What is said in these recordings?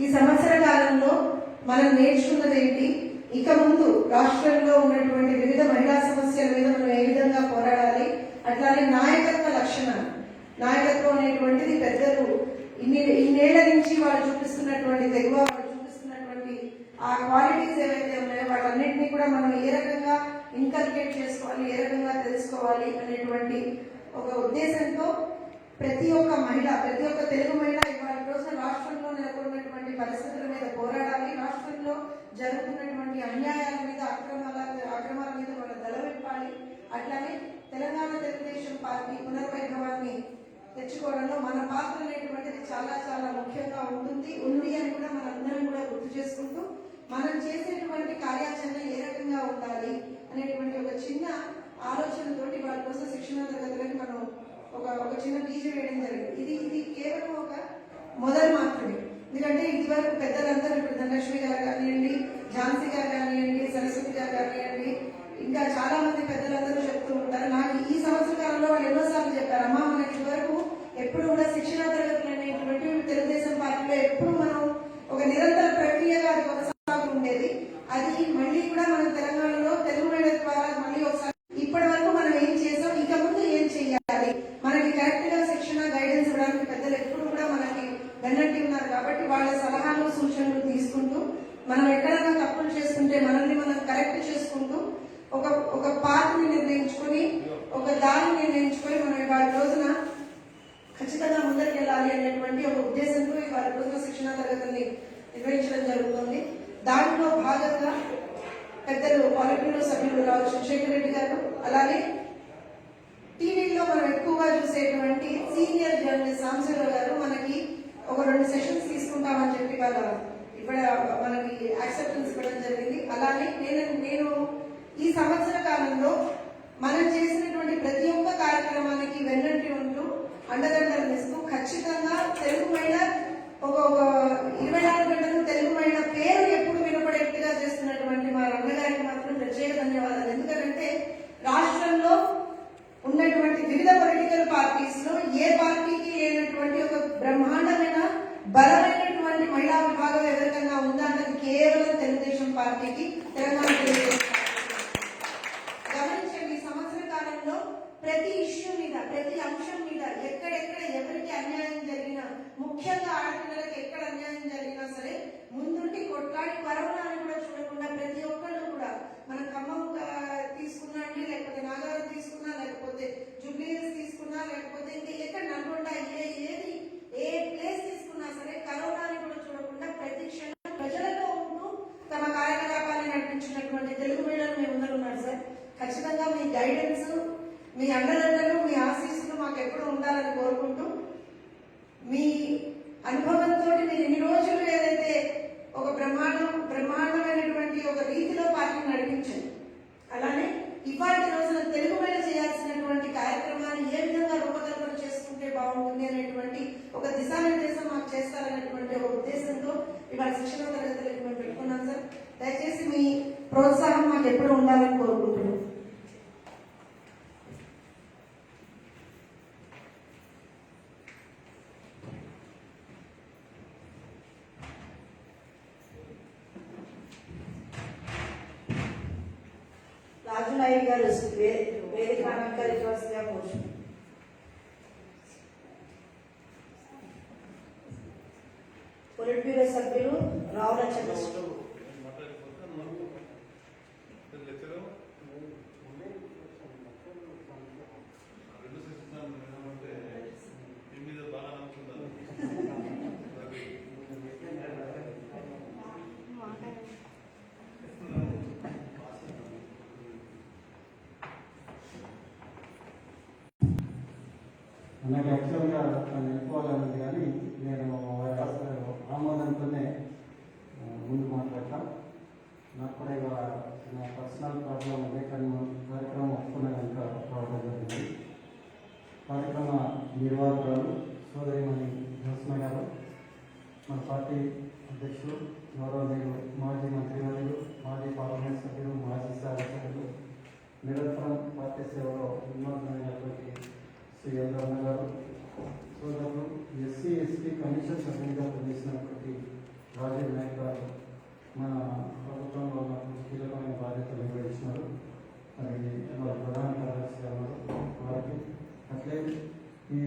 ఈ సంవత్సర కాలంలో మనం నేర్చుకున్నది ఏంటి, ఇక ముందు రాష్ట్రంలో ఉన్నటువంటి వివిధ మహిళా సమస్యల మీద మనం ఏ విధంగా పోరాడాలి, అట్లానే నాయకత్వ లక్షణాలు, నాయకత్వం అనేటువంటిది పెద్దలు ఇన్నేళ్ల నుంచి వాళ్ళు చూపిస్తున్నటువంటి తెగువ, వాళ్ళు చూపిస్తున్నటువంటి ఆ క్వాలిటీస్ ఏవైతే ఉన్నాయో వాటన్నిటినీ కూడా మనం ఏ రకంగా ఇన్కల్కేట్ చేసుకోవాలి, ఏ రకంగా తెలుసుకోవాలి అనేటువంటి ఒక ఉద్దేశంతో ప్రతి ఒక్క మహిళ, ప్రతి ఒక్క తెలుగు మహిళ ఇవాళ రోజున రాష్ట్రంలో నెలకొన్నటువంటి పరిస్థితుల మీద పోరాడాలి, రాష్ట్రంలో జరుగుతున్నటువంటి అన్యాయాల మీద, అక్రమాల మీద మన దళవిప్పాలి. అట్లానే తెలంగాణ తెలుగుదేశం పార్టీ పునర్వైభవాన్ని తెచ్చుకోవడంలో మన పాత్ర అనేటువంటిది చాలా చాలా ముఖ్యంగా ఉంది అని కూడా మనందరం కూడా గుర్తు చేసుకుంటూ మనం చేసేటువంటి కార్యాచరణ ఏ రకంగా ఉండాలి అనేటువంటి ఒక చిన్న ఆలోచనతోటి వాళ్ళ కోసం శిక్షణ తరగతులకు మనం ఒక చిన్న టీజర్ వేయడం జరిగింది. ఇది కేవలం ఒక మొదలు మాత్రమే. ఎందుకంటే ఇదివరకు పెద్దలందరూ ఇప్పుడు ధనలక్ష్మి గారు కానివ్వండి, ఝాన్సీ గారు కానివ్వండి, సరస్వతి గారు కానివ్వండి, ఇంకా చాలా మంది పెద్దలందరూ చెప్తూ ఉంటారు. నాకు ఈ సంవత్సర కాలంలో వాళ్ళు ఎన్నోసార్లు చెప్పారు, అమ్మా మనకి ఇదివరకు ఎప్పుడు కూడా శిక్షణ తరగతులు అనేటువంటి తెలుగుదేశం పార్టీలో ఎప్పుడు మనం ఒక నిరంతర ప్రక్రియగా అది కొనసాగుతూ ఉండేది. అది మళ్ళీ కూడా మన తెలంగాణలో తెలుగు మీడియా ద్వారా మళ్ళీ ఒకసారి ఇప్పటి వరకు మనం ఏం చేసాం, ఇక ముందు ఏం చెయ్యాలి, మనకి కరెక్ట్ గా శిక్షణ గైడెన్స్ ఇవ్వడానికి పెద్దలు ఎప్పుడు కూడా మనకి వెన్నట్టి ఉన్నారు. కాబట్టి వాళ్ళ సలహాలు సూచనలు తీసుకుంటూ మనం ఎక్కడైనా తప్పులు చేస్తుంటే మనల్ని మనం కరెక్ట్ చేసుకుంటూ ఒక పాత్రని నిర్ణయించుకొని, ఒక దారిని నిర్ణయించుకొని మనం ఇవాళ రోజున ఖచ్చితంగా ముందరికి వెళ్ళాలి అనేటువంటి ఒక ఉద్దేశంతో ఇవాళ రోజున శిక్షణ తరగతుల్ని నిర్వహించడం జరుగుతుంది. దాంట్లో భాగంగా పెద్దలు పాలిట్ బ్యూరో సభ్యులు రావు చంద్రశేఖర్ రెడ్డి గారు, అలాగే టీవీలో మనం ఎక్కువగా చూసేటువంటి సీనియర్ జర్నలిస్ట్ సాంబశివరావు గారు మనకి ఒక 2 సెషన్స్ తీసుకుంటామని చెప్పి వాళ్ళ ఇక్కడ మనకి యాక్సెప్టెన్స్ ఇవ్వడం జరిగింది. అలానే నేను ఈ సంవత్సర కాలంలో మనం చేసినటువంటి ప్రతి ఒక్క కార్యక్రమానికి వెన్నంటి ఉంటూ అండదండలు ఇస్తూ ఖచ్చితంగా తెలుగు మహిళ ఒక 24 గంటలు తెలుగు మహిళ పేరు ఎప్పుడు వినపడేట్టుగా చేస్తున్నటువంటి మా రంగగారికి మాత్రం ప్రత్యేక ధన్యవాదాలు. ఎందుకంటే రాష్ట్రంలో ఉన్నటువంటి వివిధ పొలిటికల్ పార్టీస్ లో ఏ పార్టీకి లేనటువంటి ఒక బ్రహ్మాండమైన బలమైనటువంటి మహిళా విభాగం ఎవరికైనా ఉందా అన్నది కేవలం తెలుగుదేశం పార్టీకి, తెలంగాణ తెలుగుదేశం. గమనించండి, ఈ సంవత్సర కాలంలో ప్రతి ఇష్యూ మీద, ప్రతి అంశం మీద ఎక్కడెక్కడ ఎవరికి అన్యాయం జరిగినా, ముఖ్యంగా ఆడపిల్లలకు ఎక్కడ అన్యాయం జరిగినా సరే ముందుండి కొట్లాడి కరోనాని కూడా చూడకుండా ప్రతి ఒక్కళ్ళు కూడా మన ఖమ్మం తీసుకున్నా అండి, లేకపోతే నాగారం తీసుకున్నా, లేకపోతే జూబ్లీహిల్స్ తీసుకున్నా, లేకపోతే ఇంకా ఎక్కడ నల్గొండ ఏ ప్లేస్ తీసుకున్నా సరే కరోనాని కూడా చూడకుండా ప్రతి క్షణం ప్రజలతో ఉంటూ తమ కార్యకలాపాన్ని నడిపించినటువంటి తెలుగు మహిళలు మీ ముందర ఉన్నారు సార్. ఖచ్చితంగా మీ గైడెన్స్, మీ అండదండలు, మీ ఆశీస్సులు మాకు ఎప్పుడు ఉండాలని కోరుకుంటూ, మీ అనుభవంతో మీరు ఇన్ని రోజులు ఏదైతే ఒక బ్రహ్మాండమైనటువంటి ఒక రీతిలో పార్టీని నడిపించండి, అలానే ఇవాళ రోజున తెలుగు మీద చేయాల్సినటువంటి కార్యక్రమాన్ని ఏ విధంగా రూపకల్పన చేసుకుంటే బాగుంటుంది అనేటువంటి ఒక దిశానిర్దేశం మాకు చేస్తారనేటువంటి ఒక ఉద్దేశంతో ఇవాళ శిక్షణ తరగతులకు మేము పెట్టుకున్నాం సార్. దయచేసి మీ ప్రోత్సాహం మాకు ఎప్పుడు ఉండాలని కోరుకుంటున్నాం. రాజునాయక్ గారు వేదిక అలంకరించవలసిందిగా కోరుచున్నాం. పొలిట్ బ్యూరో సభ్యులు రావుల చంద్రశేఖర్. నాకు యాక్చువల్గా తను వెళ్ళిపోవాలన్నది, కానీ నేను ఆమోదంతోనే ముందు మాట్లాడతాం. నాకు కూడా ఇవాళ నా పర్సనల్ ప్రాబ్లం ఉంది, కానీ కార్యక్రమం ఒప్పుకున్న కనుక రావడం జరిగింది. కార్యక్రమ నిర్వాహకురాలు సోదరిమణి జ్యోత్స్న గారు, మన పార్టీ అధ్యక్షులు గౌరవనీయులు మాజీ మంత్రివర్యులు, మాజీ పార్లమెంట్ సభ్యులు, మాజీ శాసనసభ్యులు, నిరంతరం పార్టీ సేవలో నిమగ్నమైనటువంటి శ్రీ ఎల్లమ్మ గారు, సోదరులు, ఎస్సీ ఎస్టీ కమిషన్ సభ్యులుగా పనిచేసినటువంటి రాజీవ్ నాయక్ గారు మన ప్రభుత్వంలో ఉన్నప్పుడు కీలకమైన బాధ్యతలు నిర్వహించినారు. మరి వాళ్ళ ప్రధాన కార్యదర్శిగా ఉన్నారు వారికి. అట్లే ఈ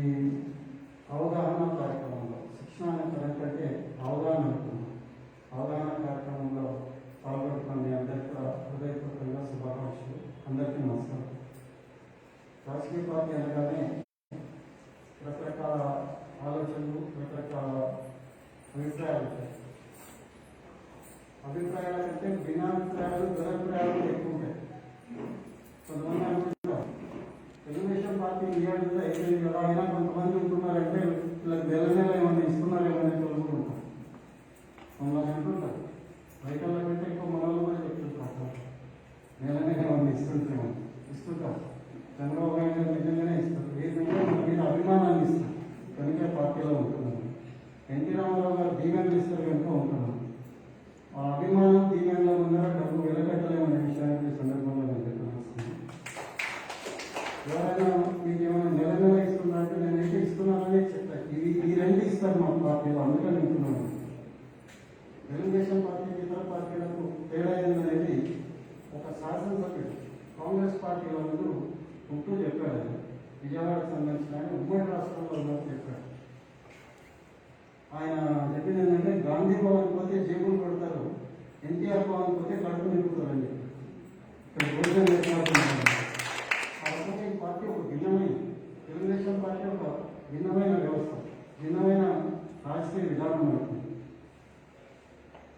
అవగాహన కార్యక్రమంలో శిక్షణ అనే తరగతి అవగాహన అనుకున్నాం. అవగాహన కార్యక్రమంలో పాల్గొంటున్న మీ అందరికీ కూడా హృదయపూర్వకంగా శుభాకాంక్షలు. అందరికీ నమస్కారం. రాజకీయ పార్టీ అనగానే రకరకాల ఆలోచనలు, రకరకాల అభిప్రాయాలు ఉంటాయి. అభిప్రాయాల కంటే భిన్నాభిప్రాయాలు, దురభిప్రాయాలు ఎక్కువ ఉంటాయి. కొంతమంది అనుకుంటారు తెలుగుదేశం పార్టీ నియోజకవర్గంలో అయిపోయింది కదా, అయినా కొంతమంది ఉంటున్నారంటే వీళ్ళకి నెల నెల ఏమన్నా ఇస్తున్నారేమో అనే వాళ్ళు కూడా ఉంటారు. మమ్మల్ని అంటుంటారు, బయట కంటే ఎక్కువ మనల్ని కూడా చెప్తుంటారు, నెల నెల ఏమన్నా ఇస్తుంటారు. చంద్రబాబు నాయుడు గారు నిజంగానే ఇస్తారు. ఏంటంటే మన మీద అభిమానాన్ని ఇస్తారు కనుక పార్టీలో ఉంటున్నాను. ఎన్టీ రామారావు గారు దీవెనలు ఇస్తారు కనుక ఉంటున్నాను. ఆ అభిమానం దీవెనలో ముందర డబ్బు వెలకట్టలేమనే విషయాన్ని ఈ సందర్భంలో నేను చెప్పాల్సింది. ఎవరైనా మీకు ఏమైనా నెల నెల ఇస్తున్నారంటే నేనైతే ఇస్తున్నానని చెప్తాను. ఈ రెండు ఇస్తారు మా పార్టీలో, అందుకని ఉంటున్నాను. తెలుగుదేశం పార్టీకి ఇతర పార్టీలకు తేడా ఏంటనేది ఒక శాసనసభ్యుడు కాంగ్రెస్ పార్టీలో ఉంటూ చెప్పాడు. విజయవాడకు సంబంధించిన ఆయన ఉమ్మడి రాష్ట్రంలో ఉన్నట్టు చెప్పాడు. ఆయన చెప్పింది ఏంటంటే గాంధీ భవన్ పోతే జేబులు కొడతారు, ఎన్టీఆర్ భవన్ పోతే కడుపు నింపుతారు అని చెప్పి ఇక్కడ భోజనం చేస్తున్నారు. కాకపోతే ఈ పార్టీ ఒక భిన్నమైన, తెలుగుదేశం పార్టీ ఒక భిన్నమైన వ్యవస్థ, భిన్నమైన రాజకీయ విధానం ఉంటుంది.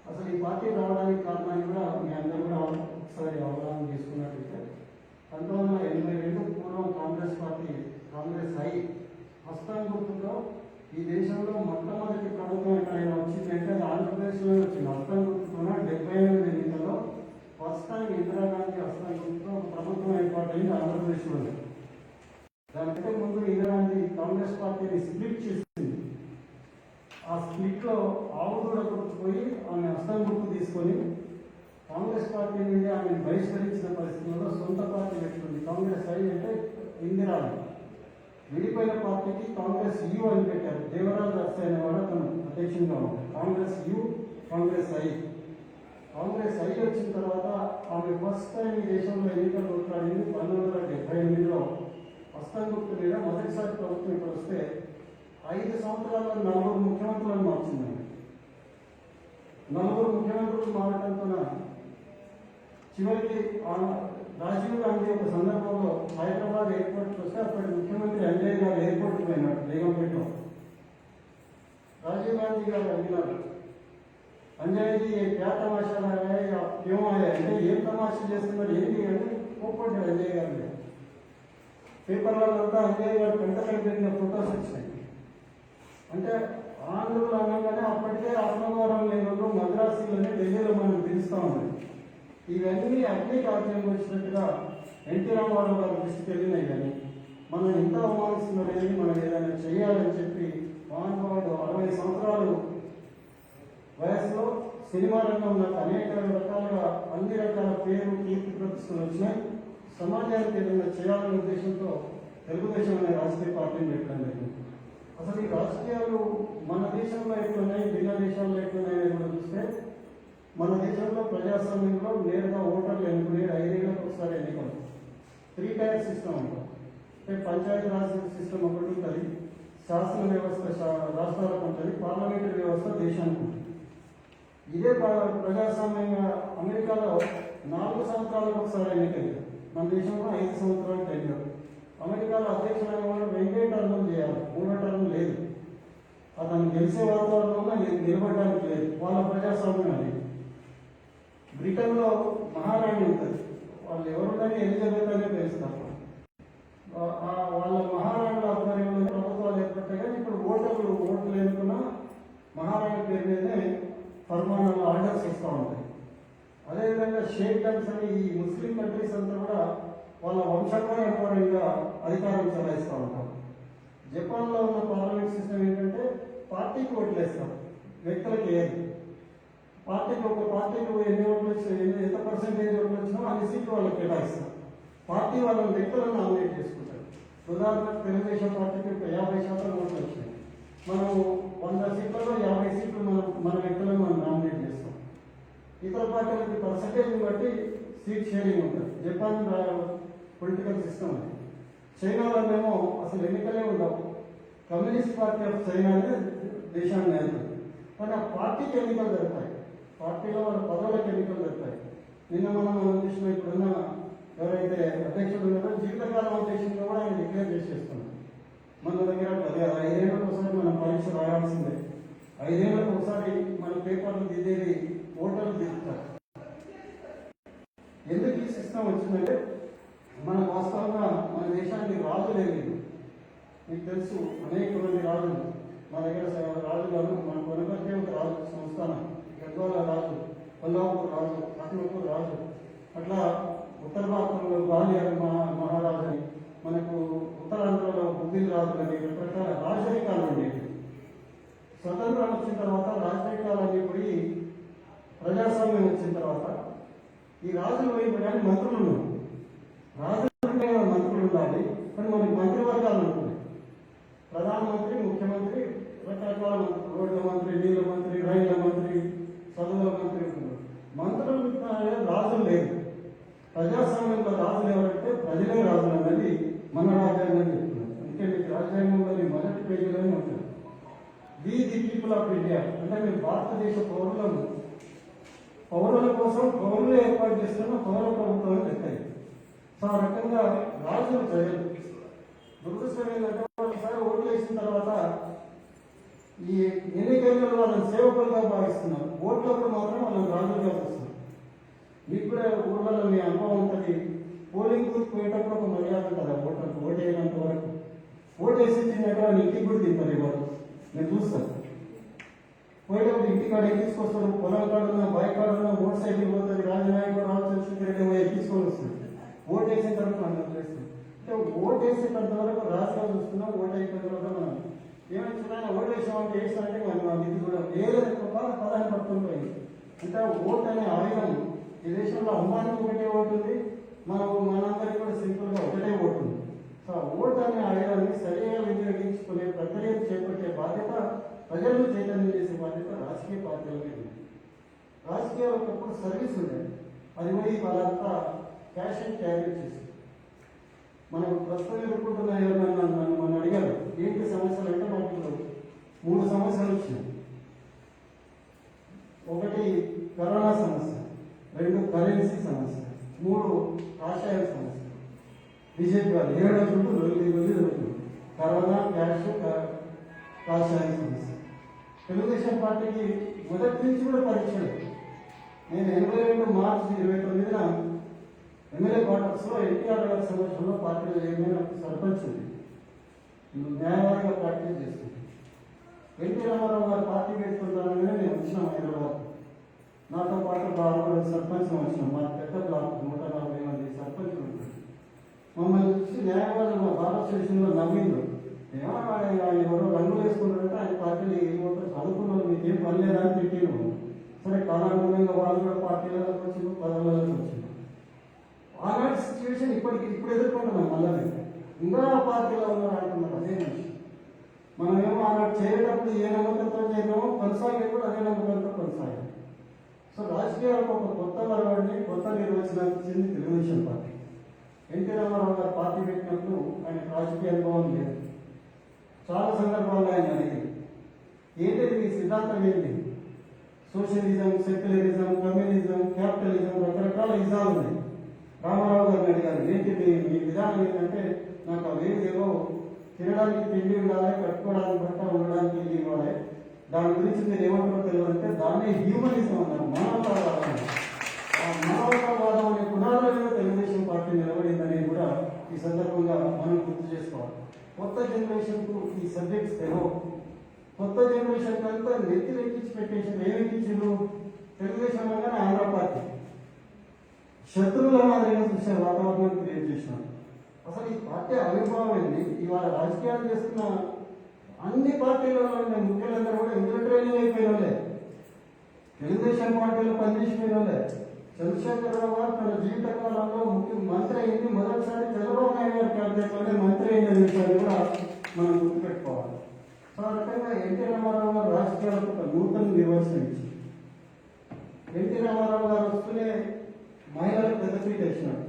అసలు ఈ పార్టీ రావడానికి కారణాన్ని కూడా మీ అందరూ కూడా ఒకసారి అవగాహన చేసుకున్నట్లయితే 1982 పూర్వం కాంగ్రెస్ పార్టీ, కాంగ్రెస్ హస్తం గుర్తుతో ఈ దేశంలో మొట్టమొదటి ప్రభుత్వం ఎక్కడైనా వచ్చిందంటే అది ఆంధ్రప్రదేశ్లో వచ్చింది. హస్తం గుర్తుతో 78 ఎన్నికల్లో ఫస్ట్ టైం ఇందిరాగాంధీ హస్తం గుర్తుతో ఒక ప్రభుత్వం ఏర్పాటైంది ఆంధ్రప్రదేశ్లో. దానికంటే ముందు ఇందిరాగాంధీ కాంగ్రెస్ పార్టీని స్ప్లిట్ చేసింది. ఆ స్ప్లిట్లో ఆవుదూడ గుర్తుపోయి ఆమె హస్తం గుర్తు తీసుకొని కాంగ్రెస్ పార్టీ నుండి ఆమెను బహిష్కరించిన పరిస్థితుల్లో సొంత పార్టీ పెట్టుకుంది. కాంగ్రెస్ అంటే ఇందిరాగాంధీ. విడిపోయిన పార్టీకి కాంగ్రెస్ యు అని పెట్టారు. దేవరాజు అర్సై అనేవాడు అతను అధ్యక్షునిగా ఉంటాడు. కాంగ్రెస్ యు, కాంగ్రెస్ కాంగ్రెస్ వచ్చిన తర్వాత ఆమె ఫస్ట్ టైం ఈ దేశంలో ఎన్నికలు కొట్లాడింది 1978లో. హస్తం గుర్తు మీద మొదటిసారి ప్రభుత్వం ఇక్కడ వస్తే 5 సంవత్సరాల్లో 4 ముఖ్యమంత్రులను మార్చిందండి. 4 ముఖ్యమంత్రులు మారడంతో చివరికి రాజీవ్ గాంధీ ఒక సందర్భంలో హైదరాబాద్ ఎయిర్పోర్ట్కి వస్తే అప్పటి ముఖ్యమంత్రి అంజయ్ గారు ఎయిర్పోర్ట్కి పోయినాడు బేగంపేటలో. రాజీవ్ గాంధీ గారు అడిగినారు, అంజయ్జీ క్యా తమాషా క్యోం ఆయా అంటే ఏం తమాషా చేస్తున్నారు ఏంటి అంటే కోప్పడ్డాడు అంజయ్ గారు. పేపర్లంతా అంజయ్ గారు పెంటకని పెట్టిన ఫొటోస్ వచ్చినాయి. అంటే ఆంధ్రులు అనగానే అప్పటికే ఆత్మగౌరవం లేని వాళ్ళు మద్రాసీలని ఢిల్లీలో మనం పిలుస్తూ ఉన్నాయి. ఇవన్నీ అగ్ని కార్యం వచ్చినట్టుగా ఎన్టీ రామారావు గారి దృష్టికి వెళ్ళినాయి. కానీ మనం ఎంత అవమానిస్తున్నారని మనం ఏదైనా చేయాలని చెప్పి మహానుభావుడు 60 సంవత్సరాలు వయసులో సినిమా రంగం నాకు అనేక రకాలుగా అన్ని రకాల పేరు, కీర్తి ప్రతిష్టలు వచ్చినాయి. సమాజానికి ఏదైనా చేయాలనే ఉద్దేశంతో తెలుగుదేశం అనే రాజకీయ పార్టీని పెట్టడం జరిగింది. అసలు ఈ రాజకీయాలు మన దేశంలో ఎట్లున్నాయి, భిన్న దేశాల్లో ఎట్లున్నాయని కూడా చూస్తే మన దేశంలో ప్రజాస్వామ్యంలో నేరుగా ఓటర్లు ఎన్నుకునే 5 ఏళ్ళకు ఒకసారి ఎన్నికలు 3 టైర్ సిస్టమ్ ఉంటుంది. అంటే పంచాయతీ రాజ్ సిస్టమ్ ఒకటి ఉంటుంది, శాసన వ్యవస్థ రాష్ట్రాలకు ఉంటుంది, పార్లమెంటరీ వ్యవస్థ దేశానికి ఉంటుంది. ఇదే ప్రజాస్వామ్యంగా అమెరికాలో 4 సంవత్సరాలకు ఒకసారి ఎన్నికలు, మన దేశంలో 5 సంవత్సరాలు టెన్యూర్. అమెరికాలో అధ్యక్షుడు అనేవాడు 2 టర్ములు చేయాలి, 3వ టర్మ్ లేదు. అతను గెలిచే వాతావరణంలో నిలబడడానికి లేదు. వాళ్ళ ప్రజాస్వామ్యం అది. బ్రిటన్లో మహారాణి ఉంటుంది, వాళ్ళు ఎవరుందని ఎలిజబెత్ అనే పిలుస్తారు. వాళ్ళ మహారాణుల ఆధ్వర్యంలో ప్రభుత్వాలు ఏర్పడతాయి. కానీ ఇప్పుడు ఓట్లు ఎన్నుకున్న మహారాణి పేరు మీదనే ఫర్మానాలు, ఆర్డర్స్ ఇస్తూ ఉంటాయి. అదేవిధంగా షేక్ డన్స్ అని ఈ ముస్లిం కంట్రీస్ అంతా కూడా వాళ్ళ వంశపారంపర్యంగా అధికారం చెలాయిస్తూ ఉంటారు. జపాన్లో ఉన్న పార్లమెంట్ సిస్టమ్ ఏంటంటే పార్టీకి ఓట్లు వేస్తారు, వ్యక్తులకు వేయరు. పార్టీకి ఒక పార్టీకి ఎన్ని ఓట్లు వచ్చినా, ఎంత పర్సెంటేజ్ ఓట్లు వచ్చినా అన్ని సీట్లు వాళ్ళకి కేటాయిస్తారు. పార్టీ వాళ్ళని వ్యక్తులను నామినేట్ చేసుకుంటారు. ఉదాహరణకు తెలుగుదేశం పార్టీకి 50% ఓట్లు వచ్చినాయి. మనం 100 సీట్లలో 50 సీట్లు మన వ్యక్తులను మనం పర్సంటేజ్ బట్టి సీట్ షేరింగ్ ఉంటుంది. జపాన్ పొలిటికల్ సిస్టమ్ అది. చైనాలోనేమో అసలు ఎన్నికలే ఉండవు. కమ్యూనిస్ట్ పార్టీ ఆఫ్ చైనా అనేది దేశాన్ని నేర్పుతుంది. కానీ ఆ పార్టీకి ఎన్నికలు జరుగుతాయి, పార్టీలో వాళ్ళ పదవులకు ఎన్నికలు జరుగుతాయి. నిన్న మనం చూసిన ఇప్పుడున్న ఎవరైతే అధ్యక్షుడు ఉన్నారో జీవితకాలం అధ్యక్షుడిగా కూడా ఆయన డిక్లేర్ చేసేస్తున్నాం. మన దగ్గర 5 ఏళ్ళకు ఒకసారి మనం పరీక్ష రాయాల్సిందే. 5 ఏళ్ళకు ఒకసారి మన పేపర్లు దిద్దేది ఓటర్లు దిద్దుతారు. ఎందుకు ఈ సిస్టమ్ వచ్చిందంటే మన వాస్తవంగా మన దేశానికి రాజు లేదు. మీకు తెలుసు అనేక మంది రాజులు మా దగ్గర రాజుగారు, మన కొనపర్తి ఒక రాజు సంస్థానం, గద్వాల రాజు, కొల్లాపూర్ రాజు, లక్నపూర్ రాజు, అట్లా ఉత్తర భారతంలో గ్వాలియర్ మహారాజు అని, మనకు ఉత్తరాంధ్రలో బుద్ధిల్ రాజులని రకరకాల రాజరికాలు ఉండేవి. స్వతంత్రం వచ్చిన తర్వాత రాజరికాలన్నీ పోయి ప్రజాస్వామ్యం వచ్చిన తర్వాత ఈ రాజులు వైపు కానీ మంత్రులు ఉన్నారు. రాజులంటే మంత్రులు ఉండాలి, కానీ మనకి మంత్రివర్గాలు ఉంటుంది. ప్రధానమంత్రి, ముఖ్యమంత్రి, రకరకాల మంత్రులు, రోడ్ల మంత్రి, నీళ్ళ మంత్రి, రైళ్ల మంత్రి, చదువుల మంత్రి ఉన్నారు. మంత్రులు రాజులు లేదు. ప్రజాస్వామ్యంలో రాజులు ఎవరంటే ప్రజలే రాజులు అన్నది మన రాజ్యాంగం చెప్తున్నారు. అందుకే మీకు రాజ్యాంగంలోని మొదటి పేజీలోనే ఉంటుంది, వి ది పీపుల్ ఆఫ్ ఇండియా. అంటే మేము భారతదేశ పౌరులను, పౌరుల కోసం పౌరులు ఏర్పాటు చేస్తున్న పౌర ప్రభుత్వం అని చెప్పాయి. సో ఆ రకంగా రాజులు ప్రజలు. దురదృష్టం ఏంటంటే ఒకసారి ఓట్లు వేసిన తర్వాత ఈ ఎన్నికల్లో వాళ్ళని సేవకులుగా భావిస్తున్నారు. ఓట్లప్పుడు మాత్రం వాళ్ళని రాజులుగా వస్తున్నారు. మీకు కూడా ఊళ్ళలో మీ అనుభవం ఉంటుంది. పోలింగ్ బూత్ పోయేటప్పుడు ఒక మర్యాద ఉంటుంది ఓటర్కి. ఓటు వేయనంత వరకు ఓటు వేసి తిన్నట్టు ఇంటికి కూడా తింటారు. ఇవాళ నేను చూస్తాను. పోయేటప్పుడు ఇంటికాడ ఎక్కించుకొస్తారు. పొలం కాడున్నా, బైక్ కాడున్నా, మోటార్ సైకిల్ పోతుంది. రాజనాయకుడు చంద్రశేఖర్ రెడ్డి ఎక్కించుకొని వస్తుంది. ఓటు వేసిన తర్వాత మనం వదిలేస్తాం. అంటే ఓటు వేసేటంత వరకు రాజుగా చూస్తున్నాం. ఓటు అయిపోయిన తర్వాత మనం ఏమైనా ఓటు వేసామంటే వేసామంటే మనం ఇది కూడా ఏదో పదాన్ని పట్టుకుని పోయింది. అంటే ఓటు అనే ఆయుధం ఈ దేశంలో అమ్మాయికి ఒకటే ఓటు ఉంది, మనందరికీ కూడా సింపుల్గా ఒకటే ఓటు ఉంది. సో ఓటు అనే ఆయుధాన్ని సరిగా వినియోగించుకునే ప్రక్రియను చేపట్టే బాధ్యత, ప్రజలను చైతన్యం చేసే బాధ్యత రాజకీయ పార్టీలకే ఉంది. రాజకీయాలు ఒకప్పుడు సర్వీస్ ఉండేది, అది పోయి వాళ్ళంతా క్యాష్ అండ్ క్యారీ చేసి మనకు ప్రస్తుతం ఎదుర్కొంటున్నాయో నన్ను అడిగారు ఏంటి సమస్యలు అంటే మాకు 3 సమస్యలు వచ్చినాయి. 1 కరోనా సమస్య, 2 కరెన్సీ సమస్య, 3 ఆశయాల సమస్య. బీజేపీ వాళ్ళు 7 రోజులు జరుగుతుంది. కరోనా, క్యాష్, కాషాయ సమస్య. తెలుగుదేశం పార్టీకి మొదటి నుంచి కూడా పరీక్షలు. నేను 82 మార్చి 29న ఎమ్మెల్యే క్వార్టర్స్లో ఎన్టీఆర్ గారి సమక్షంలో పార్టీలో ఏమైనా సర్పంచ్ ఉంది, న్యాయవాదిగా ప్రాక్టీస్ చేస్తుంది. ఎన్టీ రామారావు గారు పార్టీ పెట్టుకుంటానని నేను వచ్చినాం హైదరాబాద్. నాతో పాటు 6 సర్పంచ్ వచ్చినాం. మా పెద్ద బ్లాక్ 140 మంది సర్పంచ్లు ఉంటారు. మమ్మల్ని చూసి న్యాయవాదులు మా బాబా స్టేషన్లో నవ్విండు. ఏమన్నా ఎవరో రంగులు వేసుకుంటారంటే ఆయన పార్టీలో ఏమవుతారు, చదువుకున్న వాళ్ళు మీకేం పని లేదా అని తిట్టిను. సరే కాలానుగుణంగా వాళ్ళు కూడా పార్టీలకు వచ్చిండు, పదవులకు వచ్చిండు. ఆనాటి సిచ్యువేషన్ ఇప్పుడు ఎదుర్కొంటున్నాం. మళ్ళీ ఇంకా పార్టీలో ఉన్నారు అంటున్నారు. అదే మనిషి మనమేమో ఆనాడు చేరేటప్పుడు ఏ నమ్మకంతో చేయడమో కొనసాగేటప్పుడు అదే నమ్మకంతో కొనసాగాం. సో రాజకీయాలకు ఒక కొత్త వరవడిని, కొత్త నిర్వచనాన్ని ఇచ్చింది తెలుగుదేశం పార్టీ. ఎన్టీ రామారావు గారు పార్టీ పెట్టినప్పుడు ఆయన రాజకీయ అనుభవం లేదు. చాలా సందర్భాల్లో ఆయన అడిగింది, ఏంటంటే మీ సిద్ధాంతం ఏంటి? సోషలిజం, సెక్యులరిజం, కమ్యూనిజం, క్యాపిటలిజం, రకరకాల ఇజాలు ఉన్నాయి. రామారావు గారిని అడిగారు, ఏంటి మీ విధానం ఏంటంటే నాకు అవేదేవో తినడానికి తిండి ఉండాలి, కట్టుకోవడానికి బట్ట ఉండడానికి ఇల్లు ఇవ్వాలి, దాని గురించి మీరు ఏమంటారో తెలియదంటే దాన్ని హ్యూమనిజం అన్నారు, మానవతావాదం. ఆ మానవతావాదం అనే పునాదులలో తెలుగుదేశం పార్టీ నిలబడిందని కూడా ఈ సందర్భంగా మనం గుర్తు చేసుకోవాలి. కొత్త జనరేషన్కు ఈ సబ్జెక్ట్స్ తెలియవు. కొత్త జనరేషన్ అంతా నెత్తి ఎక్కించి పెట్టేసి ఏమెక్కించారు? తెలుగుదేశం అనగానే ఆంధ్ర పార్టీ శత్రువుల మాదిరిగా చూసే వాతావరణాన్ని క్రియేట్ చేసినారు. అసలు ఈ పార్టీ ఆవిర్భావం ఏంది? ఇవాళ రాజకీయాలు చేస్తున్న అన్ని పార్టీలలో ఉండే ముఖ్యులందరూ కూడా ఇందులో ట్రైనింగ్ అయిపోయిన వాళ్ళే, తెలుగుదేశం పార్టీలో పనిచేసిపోయిన వాళ్ళే. చంద్రశేఖరరావు గారు తన జీవిత కాలంలో మంత్రి అయింది మొదటిసారి చంద్రబాబు నాయుడు గారి క్యాబినెట్లోనే మంత్రి అయిన విషయాన్ని కూడా మనం గుర్తుపెట్టుకోవాలి. సో ఆ రకంగా ఎన్టీ రామారావు గారు రాజకీయాలకు ఒక నూతన నిర్వచనం ఇచ్చింది. ఎన్టీ రామారావు గారు వస్తూనే మహిళలకు పెద్దపీట వేసినాడు.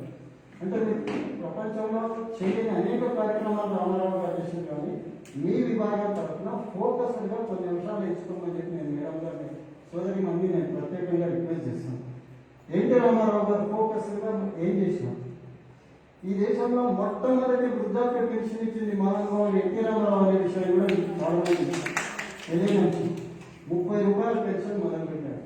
అంటే మీరు ప్రపంచంలో చేయని అనేక కార్యక్రమాలు రామారావు గారు చేసింది, కానీ మీ విభాగం తరఫున ఫోకస్డ్గా కొన్ని నిమిషాలు ఎంచుకోమని చెప్పి నేను మేడం గారిని సోదరి మంది నేను ప్రత్యేకంగా రిక్వెస్ట్ చేస్తాను. ఎన్టీ రామారావు గారు ఫోకస్డ్గా ఏం చేసినాం? ఈ దేశంలో మొట్టమొదటి వృద్ధాప్య పెన్షన్ ఇచ్చింది మహానుభావుడు ఎన్టీ రామారావు అనే విషయం కూడా చాలా మంది తెలియదు. 30 రూపాయల పెన్షన్ మొదలుపెట్టాడు.